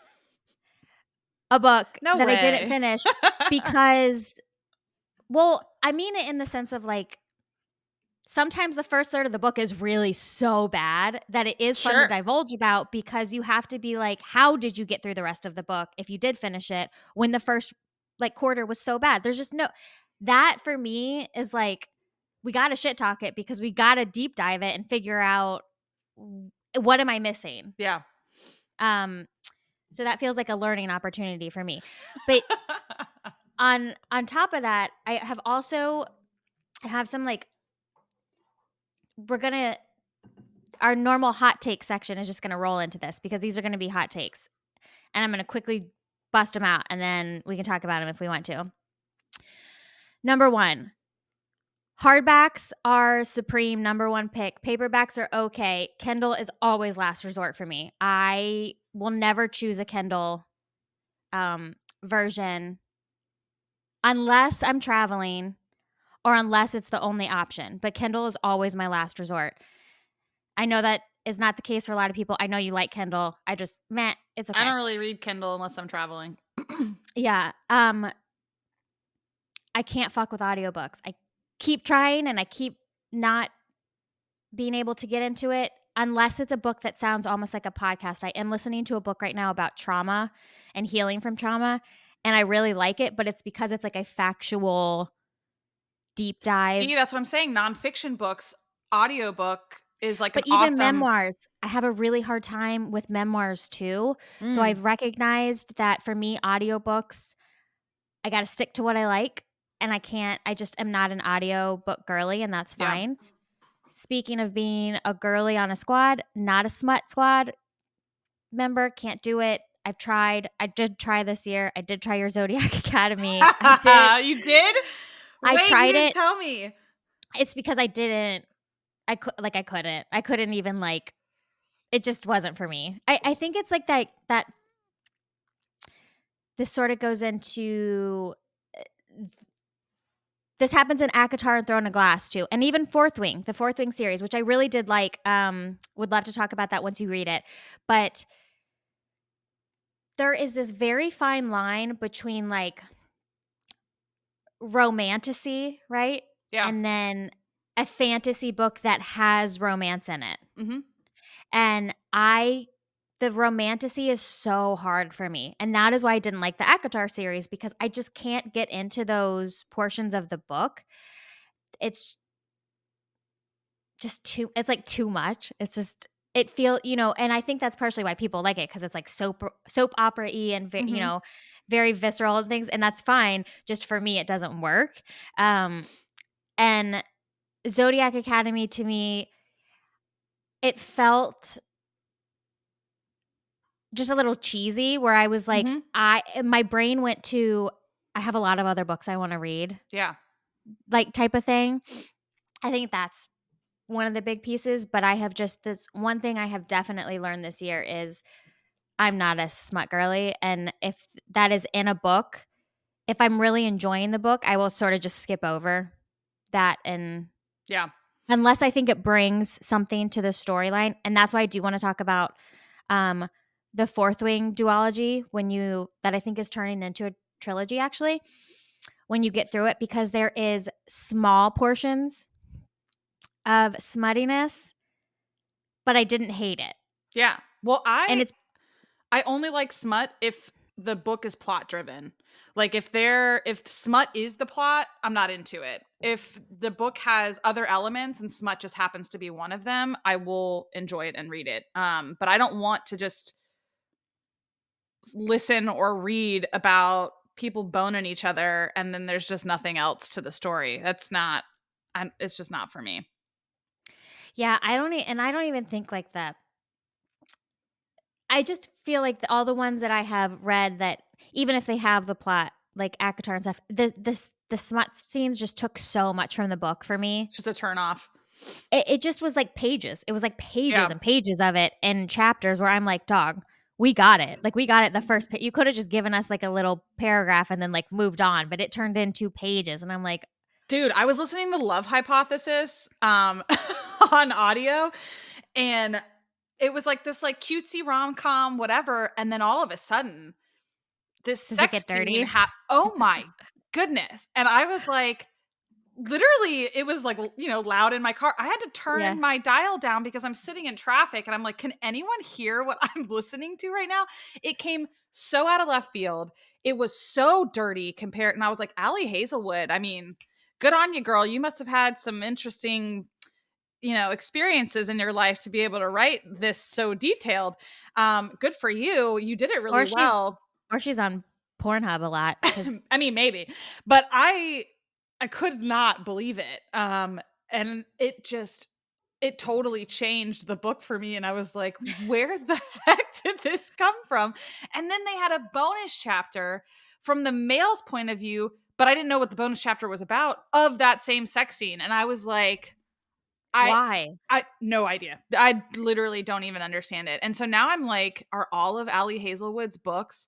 B: a book
A: No
B: that I didn't
A: way.
B: finish because well, I mean it in the sense of, like, sometimes the first third of the book is really so bad that it is fun to
A: Sure.
B: divulge about because you have to be like, how did you get through the rest of the book if you did finish it when the first, like, quarter was so bad? There's just no that for me is like, we gotta shit talk it because we gotta deep dive it and figure out what am I missing?
A: Yeah.
B: Um, so that feels like a learning opportunity for me. But on top of that, I have some, like, we're gonna our normal hot take section is just gonna roll into this because these are gonna be hot takes, and I'm gonna quickly bust them out, and then we can talk about them if we want to. Number 1, hardbacks are supreme number 1 pick. Paperbacks are okay. Kindle is always last resort for me. I will never choose a Kindle, version unless I'm traveling or unless it's the only option, but Kindle is always my last resort. I know that is not the case for a lot of people. I know you like Kindle. I just meh, it's
A: I
B: okay.
A: don't really read Kindle unless I'm traveling.
B: Yeah, I can't fuck with audiobooks. I keep trying and I keep not being able to get into it unless it's a book that sounds almost like a podcast. I am listening to a book right now about trauma and healing from trauma, and I really like it, but it's because it's like a factual deep
A: See,
B: dive.
A: that's what I'm saying, nonfiction books, audiobook is like an
B: But even
A: awesome.
B: memoirs, I have a really hard time with memoirs too. So
A: Mm,
B: I've recognized that for me, audiobooks, I got to stick to what I like. And I just am not an audiobook girly, and that's
A: yeah.
B: fine. Speaking of being a girly on a squad, not a smut squad member, can't do it. I've tried. I did try this year. I did try your Zodiac Academy.
A: You did?
B: I
A: Wait, you
B: tried
A: didn't
B: it.
A: tell me.
B: It's because I didn't, I couldn't. I couldn't even, like, it just wasn't for me. I think it's like that this sort of goes into this happens in ACOTAR and Throne of Glass too, and even the Fourth Wing series, which I really did like. Would love to talk about that once you read it. But there is this very fine line between, like, romantasy, right?
A: Yeah.
B: And then a fantasy book that has romance in it.
A: Mhm.
B: And the romantasy is so hard for me. And that is why I didn't like the ACOTAR series because I just can't get into those portions of the book. It's just it's like too much. It's just it feel you know, and I think that's partially why people like it because it's like soap opera-y and
A: Mhm.
B: very visceral and things, and that's fine. Just for me, it doesn't work. Um, and Zodiac Academy to me, it felt just a little cheesy where I was like,
A: Mhm.
B: my brain went to, I have a lot of other books I wanna read,
A: Yeah.
B: like, type of thing. I think that's one of the big pieces, but I have just this one thing I have definitely learned this year is I'm not a smut girly, and if that is in a book, if I'm really enjoying the book, I will sorta just skip over that and
A: Yeah.
B: unless I think it brings something to the storyline, and that's why I do wanna talk about, um, the Fourth Wing duology that I think is turning into a trilogy actually, when you get through it because there is small portions of smuttiness, but I didn't hate it,
A: Yeah. Well,
B: and it's
A: I only like smut if the book is plot driven. Like if smut is the plot, I'm not into it. If the book has other elements and smut just happens to be one of them, I will enjoy it and read it. But I don't want to just listen or read about people boning each other and then there's just nothing else to the story. That's not it's just not for me.
B: yeah, I don't even think like I just feel like all the ones that I have read that even if they have the plot, like ACOTAR and stuff, the smut scenes just took so much from the book for me.
A: It's just a turn off.
B: It just was like pages. It was like pages
A: Yeah.
B: and pages of it and chapters where I'm like, "Dog, we got it." Like, we got it the first pa you coulda just given us, like, a little paragraph and then, like, moved on, but it turned into pages, and I'm like,
A: Dude, I was listening to Love Hypothesis on audio and it was like this like cutesy rom-com whatever and then all of a sudden this
B: "Does it
A: sex
B: get
A: scene
B: dirty?"
A: oh my goodness. And I was like literally it was like loud in my car. I had to
B: Yeah.
A: turn my dial down because I'm sitting in traffic and I'm like, can anyone hear what I'm listening to right now? It came so out of left field. It was so dirty compared and I was like, Allie Hazelwood, I mean, good on you, girl. You must have had some interesting experiences in your life to be able to write this so detailed. Good for you. You did it really
B: Or she's
A: well.
B: or she's on Pornhub a lot because
A: I mean, maybe, but I could not believe it. And it totally changed the book for me. And I was like, where the heck did this come from? And then they had a bonus chapter from the male's point of view, but I didn't know what the bonus chapter was about of that same sex scene. And I was like, I
B: why?
A: I no idea. I literally don't even understand it. And so now I'm like, are all of Allie Hazelwood's books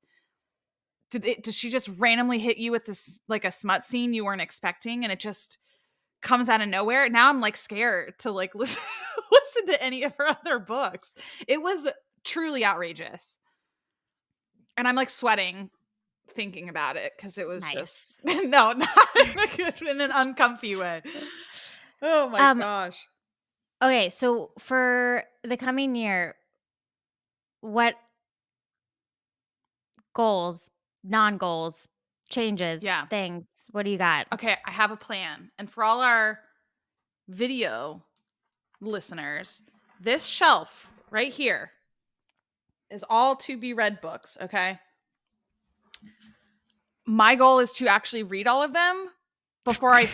A: does she just randomly hit you with this like a smut scene you weren't expecting and it just comes out of nowhere? Now I'm like scared to like listen listen to any of her other books. It was truly outrageous. And I'm like sweating thinking about it because it was just
B: Nice.
A: no, not in an uncomfy way. Oh my
B: Um,
A: gosh.
B: okay, so for the coming year, what goals, non-goals, changes,
A: Yeah.
B: things, what do you got?
A: Okay, I have a plan. And for all our video listeners, this shelf right here is all to be read books, okay? My goal is to actually read all of them before I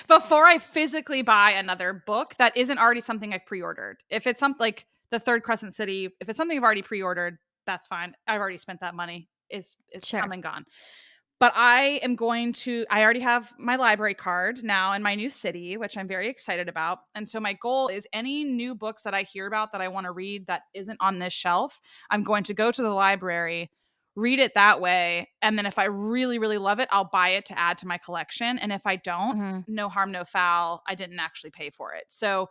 A: before I physically buy another book that isn't already something I've pre-ordered. If it's something like the Third Crescent City, if it's something I've already pre-ordered, that's fine. I've already spent that money. It's come
B: Sure.
A: and gone. But I already have my library card now in my new city, which I'm very excited about. And so my goal is any new books that I hear about that I want to read that isn't on this shelf, I'm going to go to the library, read it that way. And then if I really, really love it, I'll buy it to add to my collection. And if I don't,
B: Mhm.
A: no harm, no foul. I didn't actually pay for it. So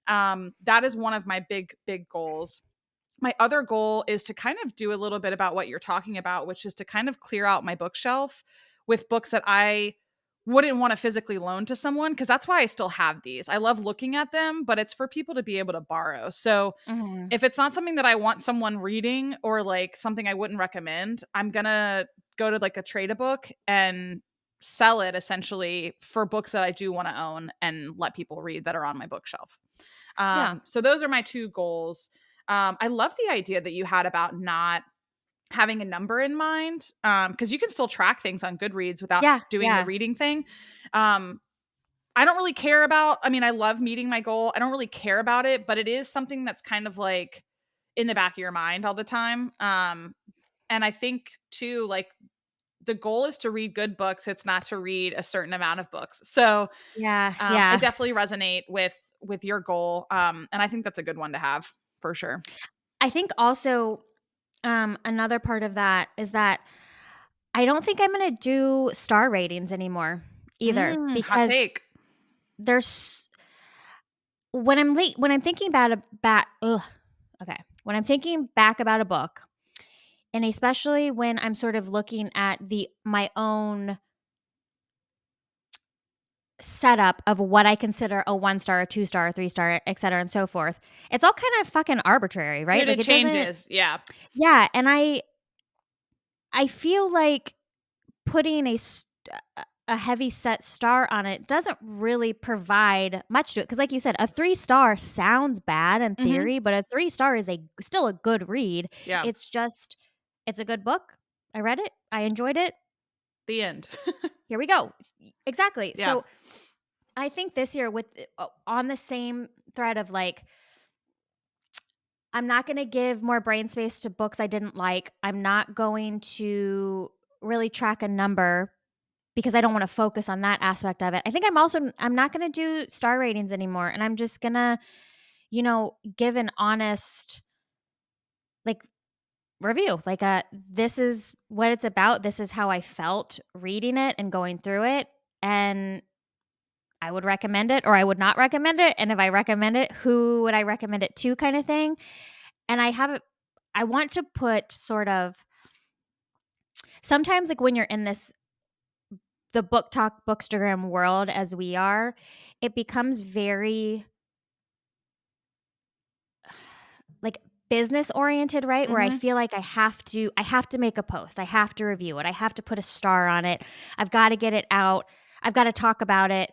A: that is one of my big, big goals. My other goal is to kind of do a little bit about what you're talking about, which is to kind of clear out my bookshelf with books that I wouldn't want to physically loan to someone because that's why I still have these. I love looking at them, but it's for people to be able to borrow. So
B: Mhm.
A: if it's not something that I want someone reading or like something I wouldn't recommend, I'm going to go to like a trade a book and sell it essentially for books that I do want to own and let people read that are on my bookshelf.
B: Yeah.
A: So those are my two goals. I love the idea that you had about not having a number in mind, because you can still track things on Goodreads without
B: Yeah.
A: doing the
B: Yeah.
A: reading thing. I don't really care about, I mean, I love meeting my goal. I don't really care about it, but it is something that's kind of like in the back of your mind all the time. And I think too, like the goal is to read good books. It's not to read a certain amount of books. So
B: Yeah.
A: I
B: Yeah.
A: definitely resonate with your goal. And I think that's a good one to have for sure.
B: I think also another part of that is that I don't think I'm going to do star ratings anymore either
A: Hot
B: because
A: take.
B: there's when I'm thinking when I'm thinking back about a book, and especially when I'm sort of looking at the my own setup of what I consider a 1 star, a 2 star, a 3 star, et cetera, and so forth. It's all kind of fucking arbitrary, right?
A: Dude,
B: Like
A: it
B: it doesn't.
A: changes. Yeah.
B: Yeah, and I feel like putting a heavy set star on it doesn't really provide much to it because, like you said, a 3 star sounds bad in
A: Mhm.
B: theory, but a 3 star is a still a good read.
A: Yeah.
B: It's just it's a good book. I read it. I enjoyed it.
A: The end.
B: Here we go. Exactly.
A: Yeah.
B: So I think this year with on the same thread of like I'm not going to give more brain space to books I didn't like. I'm not going to really track a number because I don't want to focus on that aspect of it. I think I'm not going to do star ratings anymore and I'm just going to, give an honest like review. Like this is what it's about. This is how I felt reading it and going through it and I would recommend it or I would not recommend it and if I recommend it, who would I recommend it to kind of thing. And I want to put sort of sometimes like when you're in the book talk bookstagram world as we are, it becomes very like business oriented, right? Where I
A: Mhm.
B: feel like I have to make a post. I have to review it. I have to put a star on it. I've got to get it out. I've got to talk about it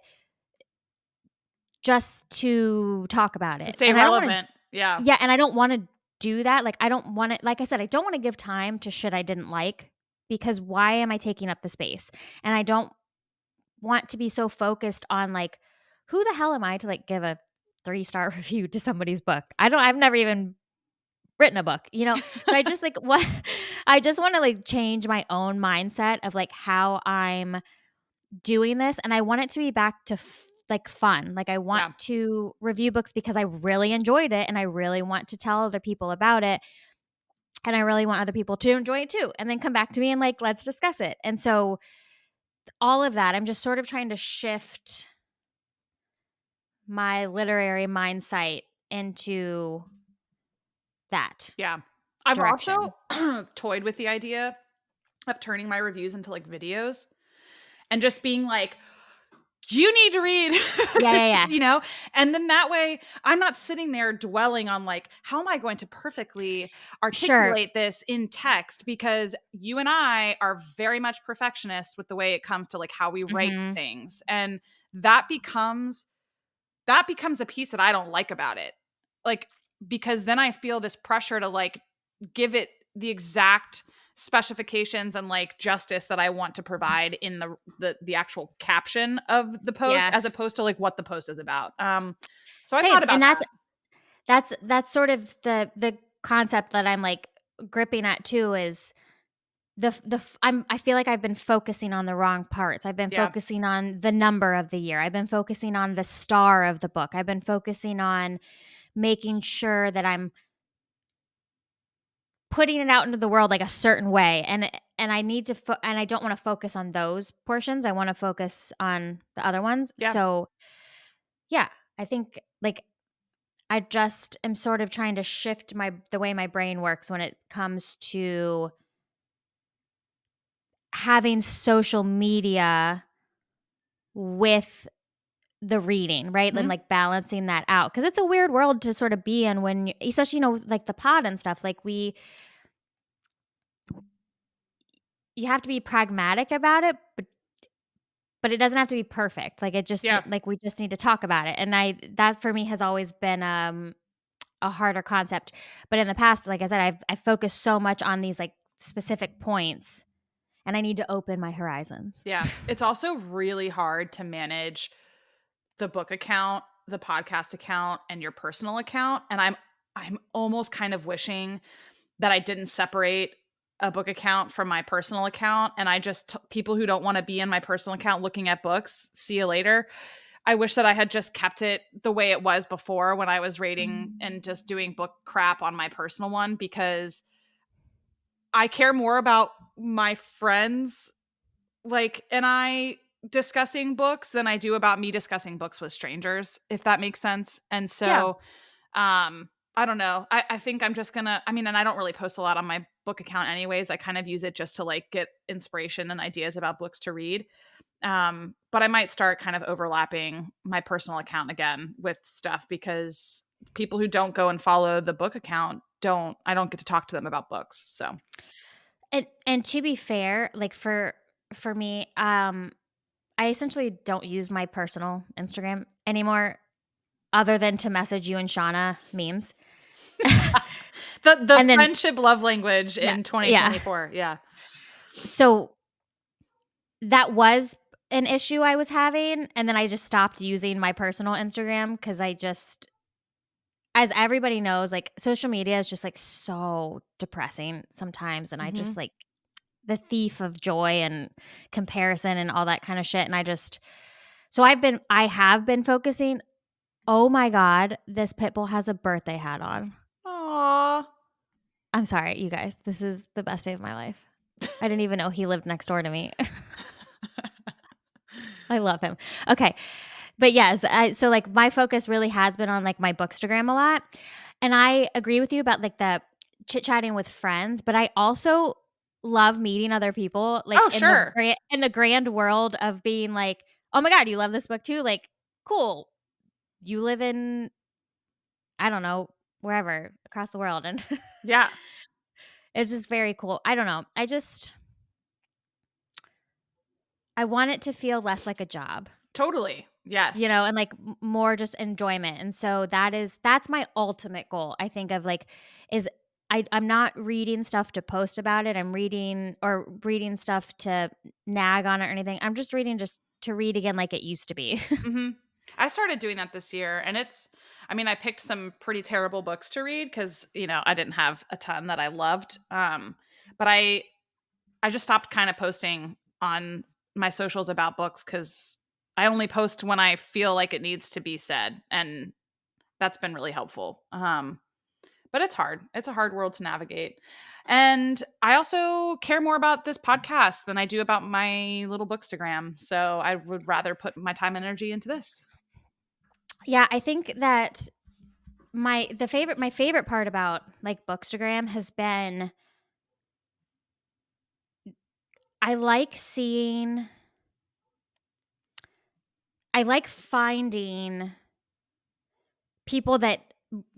B: just to talk about
A: To
B: it.
A: stay
B: And I don't want to
A: relevant. Yeah.
B: yeah, and I don't want to do that. Like I don't want to like I said, I don't want to give time to shit I didn't like because why am I taking up the space? And I don't want to be so focused on like who the hell am I to like give a 3-star review to somebody's book? I've never even written a book, you know? So I just like what I just want to like change my own mindset of like how I'm doing this and I want it to be back to like fun. Like I want
A: Yeah.
B: to review books because I really enjoyed it and I really want to tell other people about it and I really want other people to enjoy it too and then come back to me and like let's discuss it. And so all of that I'm just sort of trying to shift my literary mindset into that
A: Yeah. I've
B: direction.
A: also toyed with the idea of turning my reviews into like videos and just being like, you need to read
B: Yeah,
A: this,
B: yeah, yeah.
A: and then that way I'm not sitting there dwelling on like, how am I going to perfectly
B: Sure.
A: articulate this in text? Because you and I are very much perfectionists with the way it comes to like how we write
B: Mhm.
A: things. And that becomes a piece that I don't like about it. Like, because then I feel this pressure to like give it the exact specifications and like justice that I want to provide in the actual caption of the post
B: Yeah.
A: as opposed to like what the post is about. So I thought
B: Same,
A: about
B: and
A: that.
B: that's sort of the concept that I'm, like, gripping at too is I feel like I've been focusing on the wrong parts. I've been
A: Yeah.
B: focusing on the number of the year. I've been focusing on the star of the book. I've been focusing on making sure that I'm putting it out into the world, like, a certain way, and I need to and I don't wanna focus on those portions. I wanna focus on the other ones.
A: Yeah.
B: So, yeah, I think, like, I just am sort of trying to shift the way my brain works when it comes to having social media with the reading, right? And
A: Mhm.
B: like balancing that out because it's a weird world to sort of be in when, especially like the pod and stuff. Like you have to be pragmatic about it, but it doesn't have to be perfect. Like, it just
A: Yeah.
B: like, we just need to talk about it, and that for me has always been, a harder concept, but in the past, like I said, I've focused so much on these, like, specific points, and I need to open my horizons.
A: Yeah. It's also really hard to manage the book account, the podcast account, and your personal account, and I'm almost kind of wishing that I didn't separate a book account from my personal account, and I just people who don't wanna be in my personal account looking at books, see you later. I wish that I had just kept it the way it was before when I was rating and just doing book crap on my personal one, because I care more about my friends, like, and I discussing books than I do about me discussing books with strangers, if that makes sense. And
B: Yeah.
A: so, I don't know. I think I'm just gonna, I mean, and I don't really post a lot on my book account anyways. I kind of use it just to like get inspiration and ideas about books to read. But I might start kind of overlapping my personal account again with stuff, because people who don't go and follow the book account I don't get to talk to them about books. So,
B: And to be fair, like, for me, I essentially don't use my personal Instagram anymore other than to message you and Shauna memes.
A: the
B: And then
A: friendship love language
B: yeah,
A: in
B: yeah.
A: 2024. Yeah.
B: So, that was an issue I was having, and then I just stopped using my personal Instagram because I just as everybody knows, like, social media is just, like, so depressing sometimes, and I just,
A: Mhm.
B: like the thief of joy and comparison and all that kinda shit, and I have been focusing. Oh my god, this pit bull has a birthday hat on.
A: Aw.
B: I'm sorry, you guys, this is the best day of my life. I didn't even know he lived next door to me. I love him. Okay, but yes, so, like, my focus really has been on, like, my Bookstagram a lot, and I agree with you about, like, the chit-chatting with friends, but I also love meeting other people, like,
A: Oh, sure.
B: in the grand world of being like, "Oh my god, you love this book too?" Like, "Cool. You live in, I don't know, wherever, across the world," and
A: Yeah,
B: it's just very cool. I don't know. I want it to feel less like a job.
A: totally. Yes.
B: And, like, more just enjoyment, and so that's my ultimate goal, I think, of, like, is I'm not reading stuff to post about it, I'm reading stuff to nag on it or anything, I'm just reading just to read again like it used to be.
A: Mhm. I started doing that this year, and I mean, I picked some pretty terrible books to read because, I didn't have a ton that I loved. But I just stopped kind of posting on my socials about books because I only post when I feel like it needs to be said, and that's been really helpful. But it's hard. It's a hard world to navigate. And I also care more about this podcast than I do about my little bookstagram. So I would rather put my time and energy into this.
B: Yeah, I think that my favorite part about, like, Bookstagram has been I like seeing I like finding people that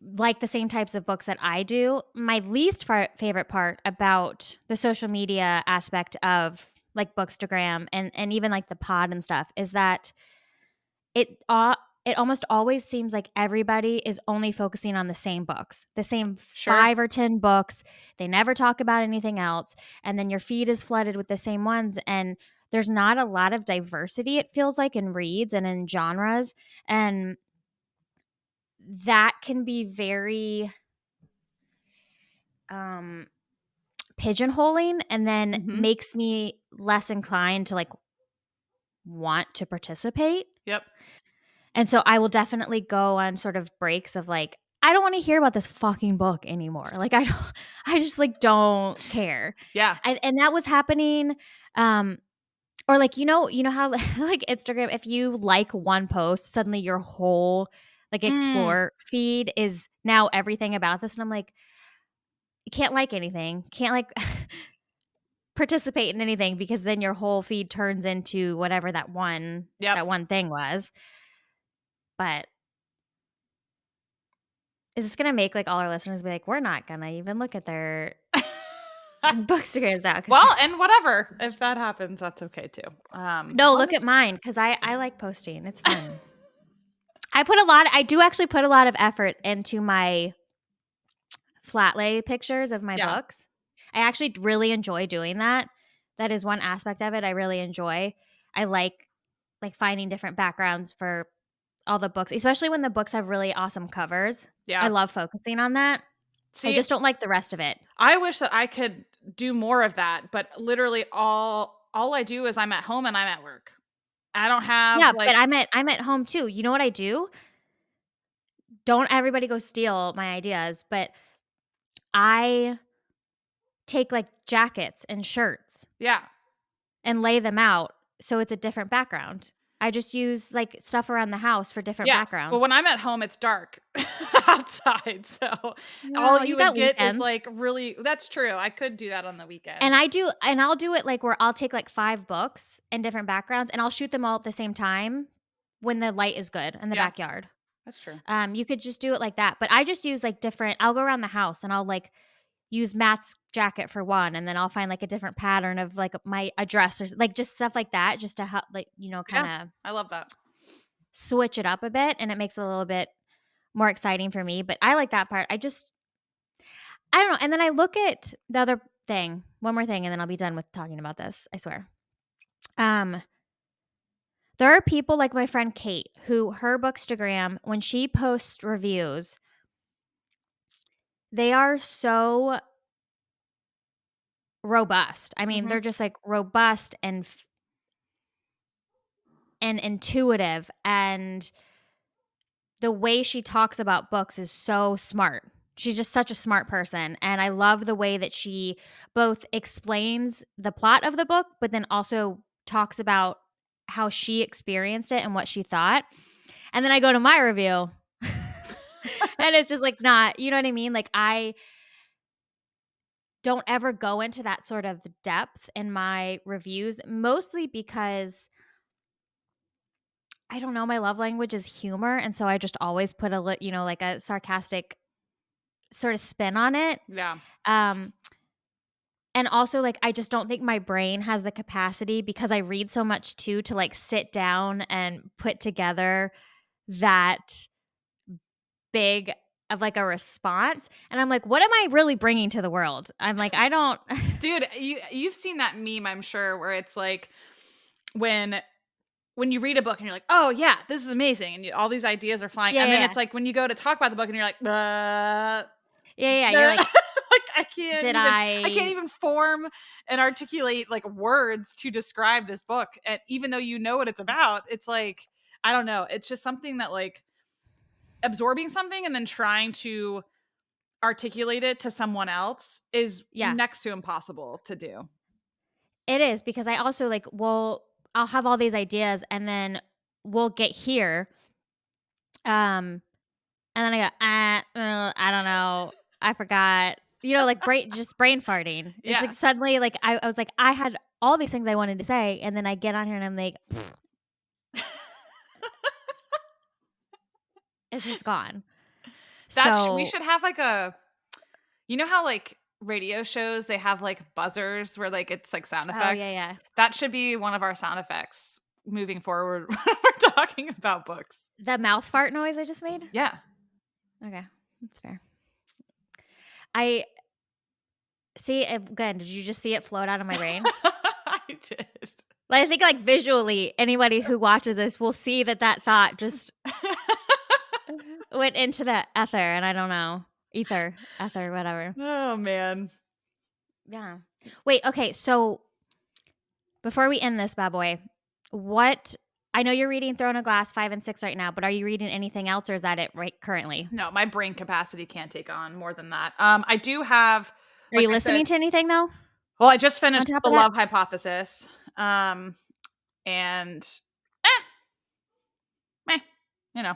B: like the same types of books that I do. My least favorite part about the social media aspect of, like, Bookstagram and even, like, the pod and stuff is that it uh, it almost always seems like everybody is only focusing on the same books, the same
A: Sure.
B: 5 or 10 books. They never talk about anything else, and then your feed is flooded with the same ones, and there's not a lot of diversity, it feels like, in reads and in genres, and that can be very, um, pigeonholing and then
A: Mhm.
B: makes me less inclined to, like, want to participate.
A: Yep.
B: And so I will definitely go on sort of breaks of, like, I don't wanna hear about this fucking book anymore. Like, I don't I just, like, don't care.
A: Yeah.
B: And that was happening, um or, like, how, like, Instagram, if you like one post, suddenly your whole, like,
A: Mm.
B: explore feed is now everything about this, and I'm like, "You can't like anything, can't, like, participate in anything because then your whole feed turns into whatever
A: Yep.
B: that one thing was." But is this gonna make, like, all our listeners be like, "We're not gonna even look at their Bookstagrams out, 'cause
A: Well, and whatever. If that happens, that's okay too. As
B: no,
A: long
B: look at
A: as
B: mine, 'cause I like posting, it's fun. I do actually put a lot of effort into my flat lay pictures of my
A: yeah,
B: books. I actually really enjoy doing that. That is one aspect of it I really enjoy. I like finding different backgrounds for all the books, especially when the books have really awesome covers. I
A: yeah.
B: love focusing on that. I
A: See,
B: just don't like the rest of it.
A: I wish that I could do more of that, but literally all I do is I'm at home and I'm at work. I don't have
B: Yeah,
A: like
B: but I'm at home too. You know what I do? Don't everybody go steal my ideas, but I take, like, jackets and shirts
A: yeah.
B: and lay them out so it's a different background. I just use, like, stuff around the house for different
A: Yeah. Well,
B: backgrounds.
A: when I'm at home, it's dark outside, so all
B: Well,
A: you
B: you
A: would
B: got
A: get is,
B: weekends.
A: like, really that's true, I could do that on the weekend.
B: I'll do it, like, where I'll take, like, 5 books in different backgrounds, and I'll shoot them all at the same time when the light is good in the
A: Yeah,
B: backyard.
A: that's true.
B: You could just do it like that, but I just use, like, different I'll go around the house and I'll, like, use Matt's jacket for one, and then I'll find, like, a different pattern of, like, my a dress or like, just stuff like that just to help, like,
A: Yeah,
B: kinda
A: I love that.
B: switch it up a bit, and it makes it a little bit more exciting for me, but I like that part. I don't know, and then I look at the other thing, one more thing, and then I'll be done with talking about this, I swear. Um, there are people like my friend Kate who her Bookstagram, when she posts reviews, they are so robust. I mean, they're
A: Mhm.
B: just, like, robust and intuitive, and the way she talks about books is so smart. She's just such a smart person, and I love the way that she both explains the plot of the book, but then also talks about how she experienced it and what she thought. And then I go to my review, and it's just, like, not you know what I mean? Like, I don't ever go into that sort of depth in my reviews, mostly because I don't know, my love language is humor, and so I just always put like a sarcastic sort of spin on it.
A: Yeah.
B: Um, and also, like, I just don't think my brain has the capacity because I read so much too to, like, sit down and put together that big of, like, a response, and I'm like, "What am I really bringing to the world?" I'm like, "I don't."
A: Dude, you've seen that meme, I'm sure, where it's like when when you read a book and you're like, "Oh, yeah, this is amazing," and all these ideas are flying,
B: Yeah,
A: and
B: yeah,
A: then
B: yeah.
A: it's like when you go to talk about the book and you're like,
B: Yeah, yeah, yeah, you're
A: Like,
B: like, "Did
A: I can't
B: I."
A: even form and articulate, like, words to describe this book, and even though you know what it's about, it's like, I don't know, it's just something that, like absorbing something and then trying to articulate it to someone else is
B: Yeah,
A: next to impossible to do.
B: it is because I also, like, I'll have all these ideas, and then we'll get here, um and then I go, I don't know. I forgot." Like brain farting. It's like
A: Yeah.
B: suddenly like I was like, I had all these things I wanted to say, and then I get on here and I'm like, it's just gone.
A: We
B: So,
A: should have, like, a you know how, like, radio shows, they have, like, buzzers where, like, it's, like, sound
B: oh yeah,
A: effects?
B: yeah.
A: That should be one of our sound effects moving forward when we're talking about books.
B: The mouth fart noise I just made?
A: Yeah.
B: Okay, that's fair. I see it again. Did you just see it float out of my brain?
A: I did.
B: Like, I think, like, visually, anybody who watches this will see that thought just went into the ether, and I don't know. Ether, whatever.
A: Oh, man.
B: Yeah. Wait, okay, so before we end this bad boy, what I know you're reading Throne of Glass 5 and 6 right now, but are you reading anything else or is that it right currently?
A: No, my brain capacity can't take on more than that. I do have,
B: Are
A: like
B: you
A: I said
B: listening to anything though
A: well, I just
B: on
A: finished
B: top
A: The
B: of that?
A: Love Hypothesis, and, eh, meh, you know,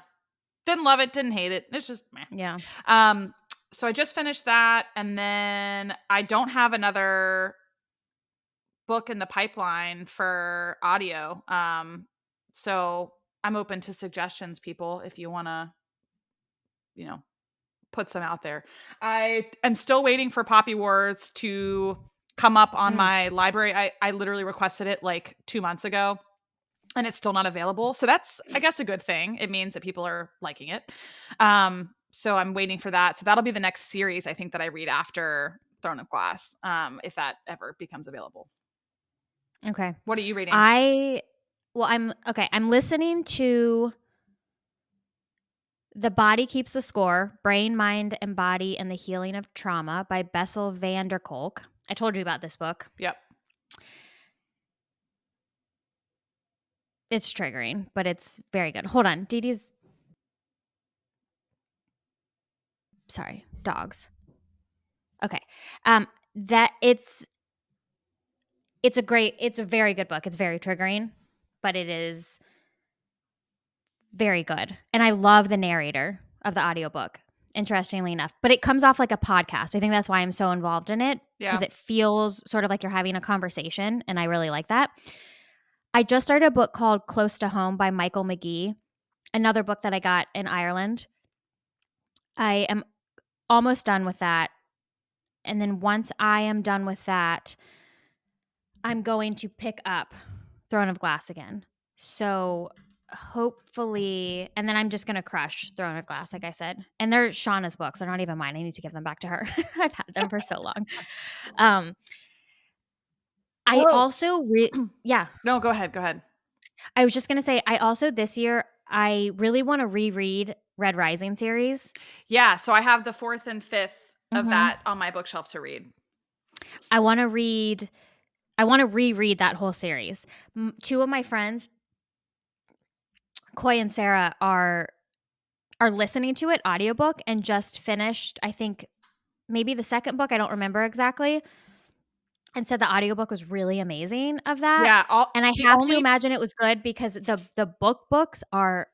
A: didn't love it, didn't hate it. It's just meh.
B: Yeah.
A: Um, so I just finished that, and then I don't have another book in the pipeline for audio. So I'm open to suggestions, people, if you wanna, you know, put some out there. I am still waiting for Poppy Wars to come up on
B: Mm,
A: my library. I literally requested it like 2 months ago, and it's still not available. So that's, I guess, a good thing. It means that people are liking it. So I'm waiting for that. So that'll be the next series I think that I read after Throne of Glass, if that ever becomes available.
B: okay.
A: What are you reading?
B: I well, I'm listening to The Body Keeps the Score: Brain, Mind, and Body and the Healing of Trauma by Bessel van der Kolk. I told you about this book.
A: Yep.
B: It's triggering, but it's very good. Hold on. Dee Dee's sorry, dogs. Okay. That it's a very good book. It's very triggering, but it is very good. And I love the narrator of the audiobook, interestingly enough. But it comes off like a podcast. I think that's why I'm so involved in it, because
A: Yeah.
B: it feels sort of like you're having a conversation, and I really like that. I just started a book called Close to Home by Michael McGee, another book that I got in Ireland. I am almost done with that. And then once I am done with that, I'm going to pick up Throne of Glass again. So hopefully, and then I'm just going to crush Throne of Glass, like I said. And they're Shauna's books. They're not even mine. I need to give them back to her. I've had them for so long. Um, I
A: Oh,
B: also, yeah,
A: no, go ahead. Go ahead.
B: I was just going to say, I also this year, I really want to reread Red Rising series.
A: Yeah. So I have the fourth and fifth of
B: Mm-hmm.
A: that on my bookshelf to read.
B: I want to read, I want to reread that whole series. Two of my friends, Coy and Sarah, are listening to it audiobook and just finished, I think, maybe the second book, I don't remember exactly, and said the audiobook was really amazing of that.
A: Yeah.
B: And I
A: The
B: have to
A: only
B: imagine it was good because the books are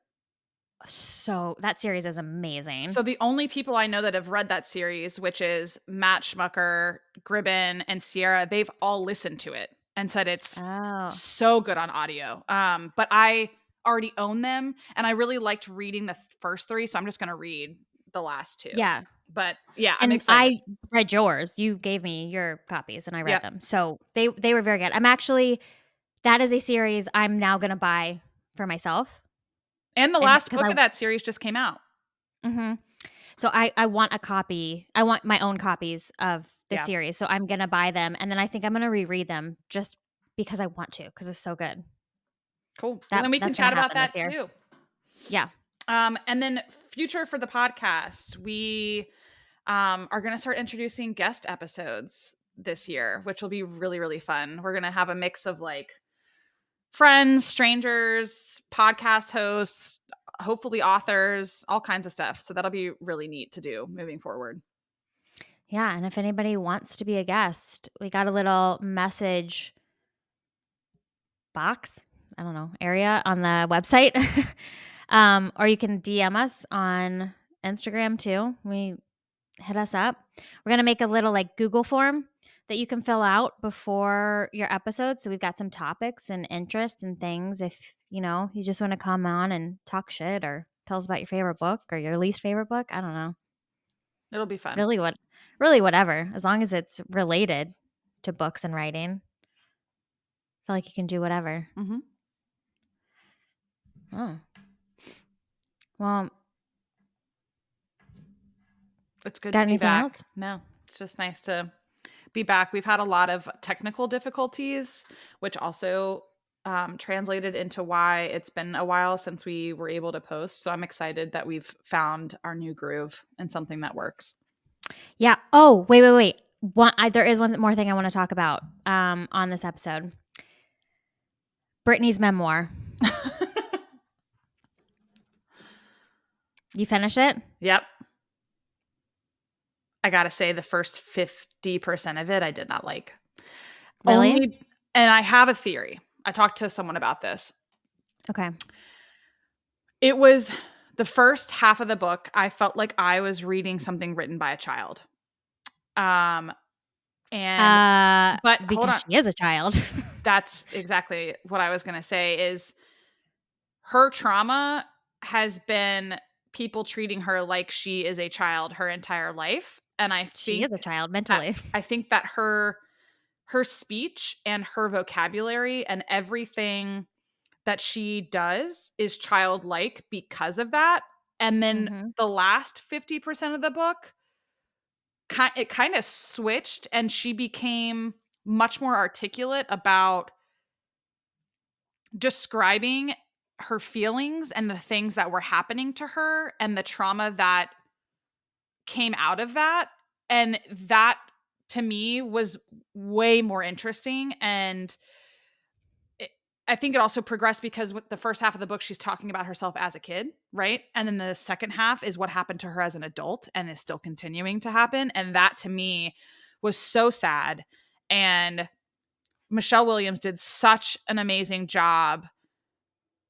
B: so that series is amazing.
A: So the only people I know that have read that series, which is Matt Schmucker, Gribben, and Sierra, they've all listened to it and said it's
B: Oh.
A: so good on audio. But I already own them, and I really liked reading the first three, so I'm just gonna read the last two.
B: Yeah.
A: But yeah, I'm
B: And
A: excited.
B: I read yours. You gave me your copies and I read
A: Yep.
B: them. So they were very good. I'm actually that is a series I'm now gonna buy for myself.
A: And the
B: And
A: last
B: because
A: book
B: I
A: of that series just came out.
B: mhm. So I want a copy. I want my own copies of the
A: Yeah.
B: series. So I'm gonna buy them, and then I think I'm gonna reread them just because I want to, because they're so good.
A: Cool. Well, then we can
B: That's gonna
A: chat about
B: happen this
A: that
B: year.
A: too.
B: Yeah.
A: And then future for the podcast, we are going to start introducing guest episodes this year, which will be really, really fun. We're going to have a mix of like friends, strangers, podcast hosts, hopefully authors, all kinds of stuff. So that'll be really neat to do moving forward.
B: Yeah. And if anybody wants to be a guest, we got a little message box, I don't know, area on the website. Or you can DM us on Instagram too. We hit us up. We're gonna make a little like Google form that you can fill out before your episode. So we've got some topics and interests and things. If you just want to come on and talk shit or tell us about your favorite book or your least favorite book. I don't know.
A: It'll be fun.
B: Really, really whatever. As long as it's related to books and writing, I feel like you can do whatever.
A: Mm-hmm.
B: Oh, well,
A: It's good
B: got
A: to be
B: anything
A: back.
B: else?
A: No, it's just nice to be back. We've had a lot of technical difficulties, which also translated into why it's been a while since we were able to post. So I'm excited that we've found our new groove and something that works.
B: Yeah. Oh, wait. There is one more thing I want to talk about on this episode. Brittany's memoir. You finish it?
A: Yep. I gotta say, the first 50% of it I did not like.
B: Really?
A: Only, and I have a theory. I talked to someone about this.
B: Okay.
A: It was the first half of the book, I felt like I was reading something written by a child. Um, and but hold
B: Because
A: on.
B: she is a child.
A: That's exactly what I was gonna say is her trauma has been people treating her like she is a child her entire life. And
B: She is a child
A: that
B: mentally.
A: I think that her her speech and her vocabulary and everything that she does is childlike because of that. And then
B: Mhm.
A: the last 50% of the book, it kind of switched and she became much more articulate about describing her feelings and the things that were happening to her and the trauma that came out of that. And that to me was way more interesting. And it, I think it also progressed because with the first half of the book, she's talking about herself as a kid, right? And then the second half is what happened to her as an adult and is still continuing to happen. And that to me was so sad. And Michelle Williams did such an amazing job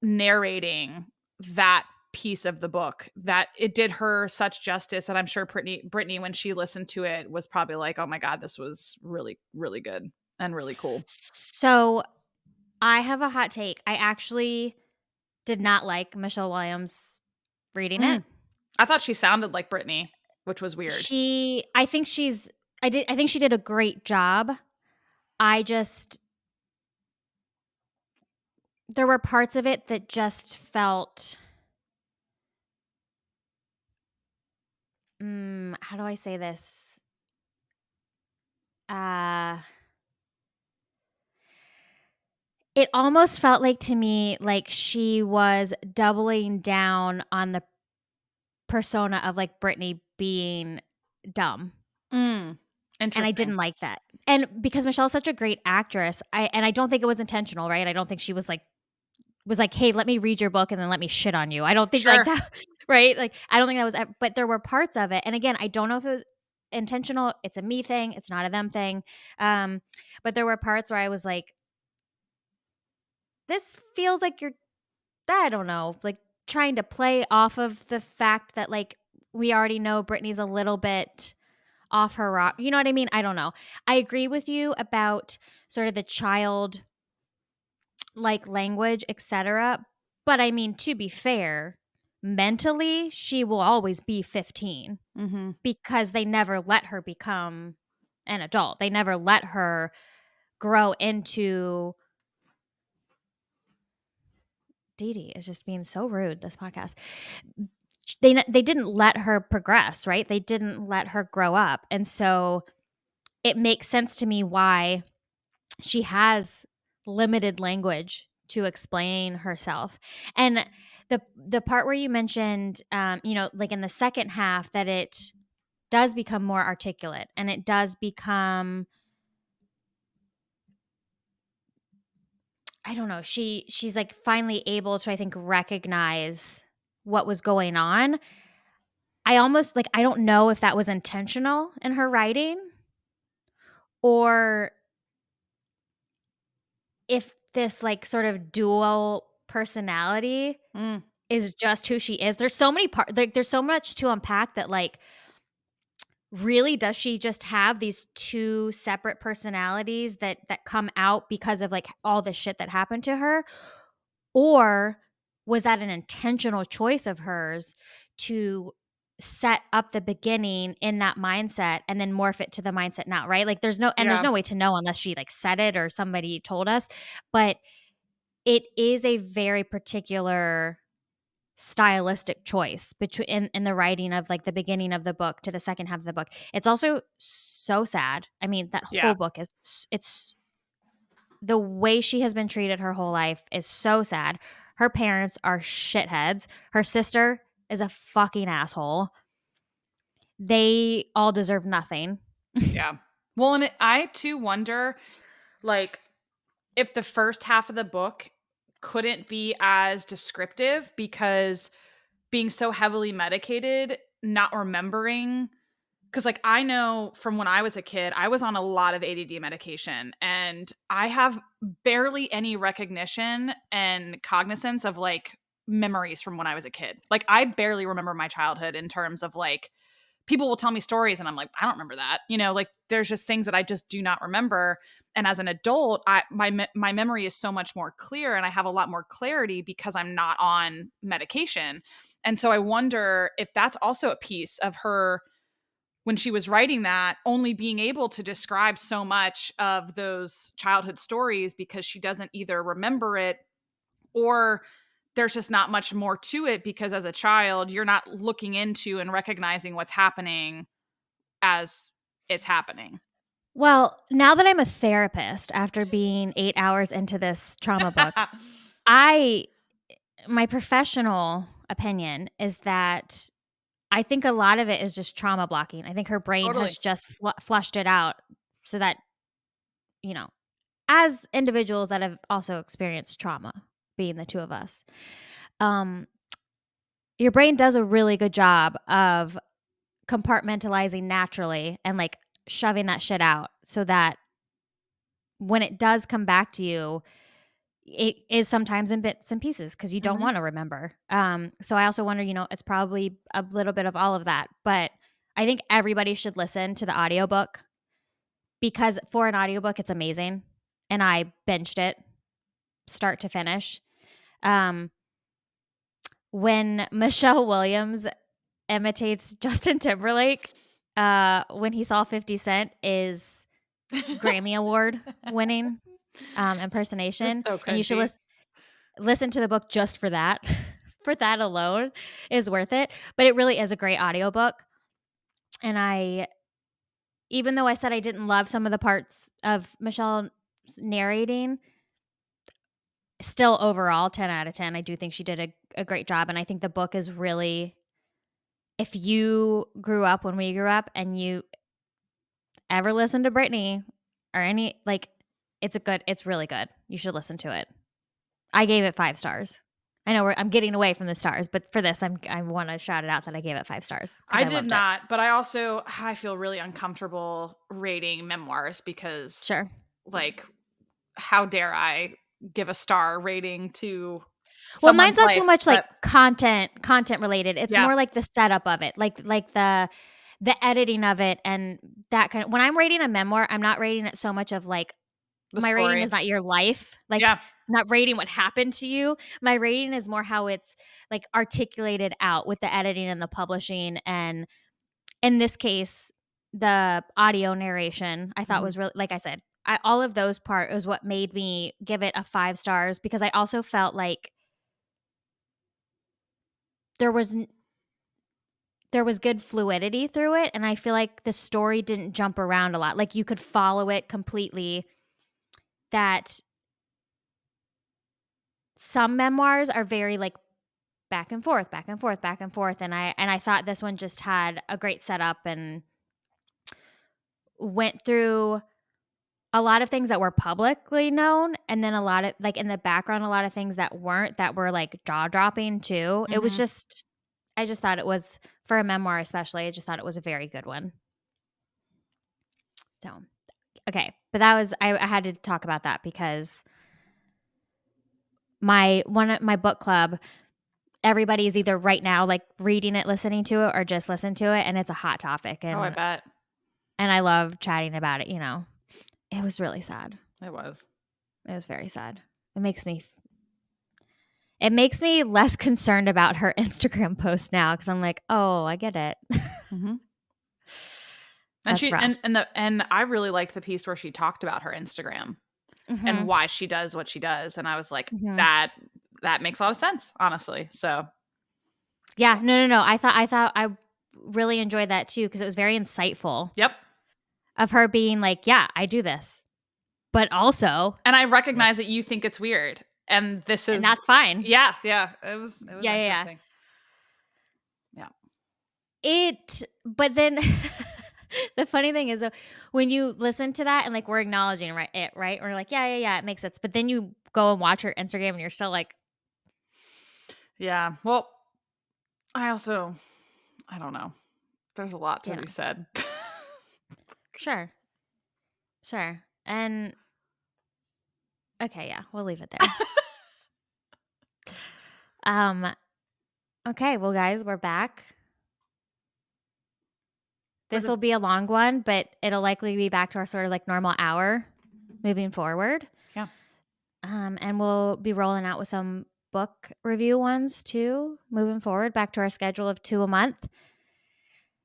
A: narrating that piece of the book that it did her such justice. And I'm sure Brittany, when she listened to it, was probably like, oh my God, this was really, really good and really cool.
B: So, I have a hot take. I actually did not like Michelle Williams reading it.
A: Mm. I thought she sounded like Brittany, which was weird.
B: I think I think she did a great job. I just there were parts of it that just felt how do I say this? Uh it almost felt like to me like she was doubling down on the persona of like Britney being dumb.
A: Mm.
B: And I
A: Interesting.
B: didn't like that. And because Michelle's such a great actress, I don't think it was intentional, right? I don't think she was like, "Hey, let me read your book and then let me shit on you." I don't think like
A: Sure.
B: that, right? Like I don't think that was but there were parts of it. And again, I don't know if it was intentional. It's a me thing, it's not a them thing. Um but there were parts where I was like, this feels like you're I don't know, like trying to play off of the fact that like we already know Britney's a little bit off her rock. You know what I mean? I don't know. I agree with you about sort of the child like language, etc. But I mean, to be fair, mentally, she will always be 15
A: Mm-hmm.
B: because they never let her become an adult. They never let her grow into Dee Dee is just being so rude this podcast. They didn't let her progress, right? They didn't let her grow up. And so it makes sense to me why she has limited language to explain herself. And the part where you mentioned like in the second half that it does become more articulate and it does become I don't know, she's like finally able to I think recognize what was going on. I almost like I don't know if that was intentional in her writing or if this like sort of dual personality
A: Mm.
B: is just who she is. There's so many like there's so much to unpack that like really does she just have these two separate personalities that come out because of like all the shit that happened to her or was that an intentional choice of hers to set up the beginning in that mindset and then morph it to the mindset now, right? Like there's
A: Yeah.
B: no way to know unless she like said it or somebody told us, but it is a very particular stylistic choice between in the writing of like the beginning of the book to the second half of the book. It's also so sad. I mean, that
A: Yeah.
B: whole book is it's the way she has been treated her whole life is so sad. Her parents are shitheads. Her sister is a fucking asshole. They all deserve nothing.
A: Yeah. Well, and I too wonder, like, if the first half of the book couldn't be as descriptive because being so heavily medicated, not remembering. Because, like, I know from when I was a kid, I was on a lot of ADD medication and I have barely any recognition and cognizance of like memories from when I was a kid. Like, I barely remember my childhood in terms of like, people will tell me stories and I'm like, I don't remember that. Like there's just things that I just do not remember. And as an adult, my memory is so much more clear and I have a lot more clarity because I'm not on medication. And so I wonder if that's also a piece of her when she was writing that, only being able to describe so much of those childhood stories because she doesn't either remember it or there's just not much more to it because as a child, you're not looking into and recognizing what's happening as it's happening.
B: Well, now that I'm a therapist after being 8 hours into this trauma book, I my professional opinion is that I think a lot of it is just trauma blocking. I think her brain
A: Totally.
B: has just flushed it out so that, you know, as individuals that have also experienced trauma, being the two of us, um, your brain does a really good job of compartmentalizing naturally and like shoving that shit out so that when it does come back to you, it is sometimes in bits and pieces because you don't
A: Mhm.
B: want to remember. So I also wonder, it's probably a little bit of all of that. But I think everybody should listen to the audiobook because for an audiobook, it's amazing. And I binged it start to finish. Um, when Michelle Williams imitates Justin Timberlake, when he saw 50 Cent is Grammy Award winning
A: It's
B: impersonation,
A: so
B: and you should
A: cringy.
B: listen to the book just for that. For that alone is worth it. But it really is a great audiobook. And even though I said I didn't love some of the parts of Michelle narrating, still overall 10 out of 10. I do think she did a great job. And I think the book is really, if you grew up when we grew up and you ever listened to Britney or any, like, it's really good. You should listen to it. I gave it 5 stars. I know I'm getting away from the stars, but for this, I want to shout it out that I gave it 5 stars because
A: I
B: I
A: did
B: loved it.
A: not, but I feel really uncomfortable rating memoirs because,
B: Sure.
A: like, how dare I give a star rating to
B: Well,
A: someone's
B: mine's not so
A: life,
B: much like
A: but
B: content related. It's
A: yeah,
B: more like the setup of it, like the editing of it and that kind of. When I'm rating a memoir, I'm not rating it so much of like
A: the
B: my rating is
A: story.
B: not your life. Like
A: Yeah.
B: I'm not rating what happened to you. My rating is more how it's like articulated out with the editing and the publishing and in this case, the audio narration I thought
A: Mhm.
B: was really like I said, all of those part is what made me give it a 5 stars because I also felt like there was there was good fluidity through it, and I feel like the story didn't jump around a lot. Like you could follow it completely. That some memoirs are very like back and forth, back and forth, back and forth, and I thought this one just had a great setup and went through a lot of things that were publicly known, and then a lot of like in the background, a lot of things that weren't that were like jaw dropping too. It was
A: Mhm.
B: just, I just thought it was for a memoir, especially. I just thought it was a very good one. So okay, but that was I had to talk about that because my book club, everybody's either right now like reading it, listening to it, or just listen to it, and it's a hot topic,
A: Oh, I bet.
B: and I love chatting about it. It was really sad.
A: It was.
B: It was very sad. It makes me less concerned about her Instagram post now because I'm like, oh, I get it.
A: Mhm. And
B: That's
A: she
B: rough.
A: and I really liked the piece where she talked about her Instagram and
B: Mhm.
A: why she does what she does, and I was like,
B: Mhm.
A: "That makes a lot of sense, honestly." So,
B: Yeah. No. I thought I really enjoyed that too because it was very insightful
A: yep.
B: of her being like, yeah, I do this, but also,
A: And I
B: like,
A: recognize that you think it's weird, and this
B: and
A: is
B: that's fine.
A: yeah, yeah, it was
B: Yeah. Yeah. Yeah.
A: interesting. Yeah.
B: But then the funny thing is, though, when you listen to that and like we're acknowledging right, we're like, yeah, it makes sense. But then you go and watch her Instagram and you're still like,
A: Yeah. Well, I also I don't know. There's a lot to
B: you
A: be
B: know,
A: said.
B: sure, sure, and okay, yeah, we'll leave it there. Um, okay, well, guys, we're back.
A: For
B: This
A: the
B: will be a long one, but it'll likely be back to our sort of like normal hour moving forward.
A: yeah.
B: And we'll be rolling out with some book review ones too, moving forward back to our schedule of 2 a month.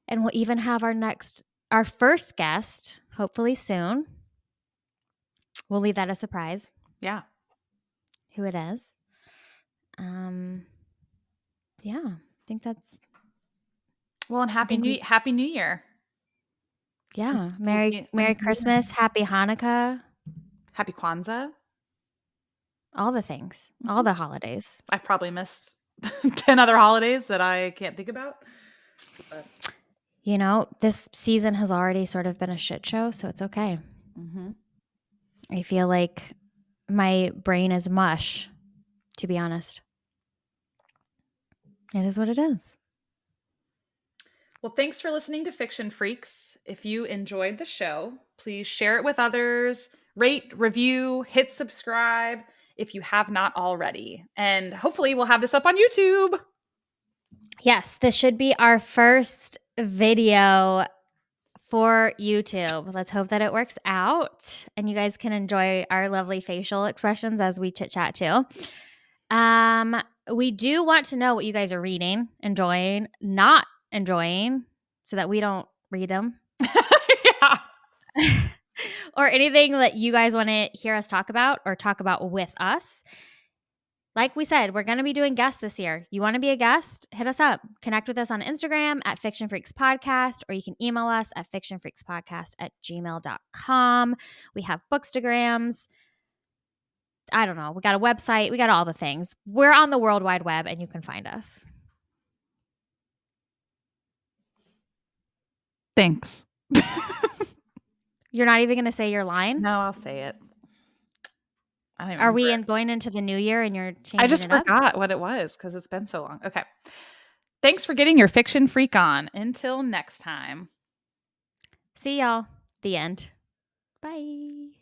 B: And we'll even have our first guest, hopefully soon. We'll leave that a surprise.
A: Yeah.
B: Who it is. Yeah, I think that's.
A: Well, and Happy New Year.
B: Yeah,
A: Since we'll
B: Merry
A: be
B: Christmas, Happy Hanukkah,
A: Happy Kwanzaa.
B: all the things, all the holidays.
A: I've probably missed 10 other holidays that I can't think about. But.
B: You know, this season has already sort of been a shit show, so it's okay.
A: Mm-hmm.
B: I feel like my brain is mush, to be honest. It is what it is.
A: Well, thanks for listening to Fiction Freaks. If you enjoyed the show, please share it with others, rate, review, hit subscribe if you have not already. And hopefully we'll have this up on YouTube.
B: Yes, this should be our first video for YouTube. Let's hope that it works out and you guys can enjoy our lovely facial expressions as we chit chat too. We do want to know what you guys are reading, enjoying, not enjoying, so that we don't read them.
A: Yeah.
B: Or anything that you guys want to hear us talk about or talk about with us. Like we said, we're going to be doing guests this year. You want to be a guest? Hit us up. Connect with us on Instagram at Fiction Freaks Podcast, or you can email us at fictionfreakspodcast@gmail.com. We have bookstagrams. I don't know. We got a website. We got all the things. We're on the World Wide Web and you can find us.
A: Thanks.
B: You're not even going to say your line?
A: No, I'll say it.
B: Are we going into the new year and you're changing it up?
A: I just forgot what it was because it's been so long. Okay. Thanks for getting your fiction freak on. Until next time.
B: See y'all. The end. Bye.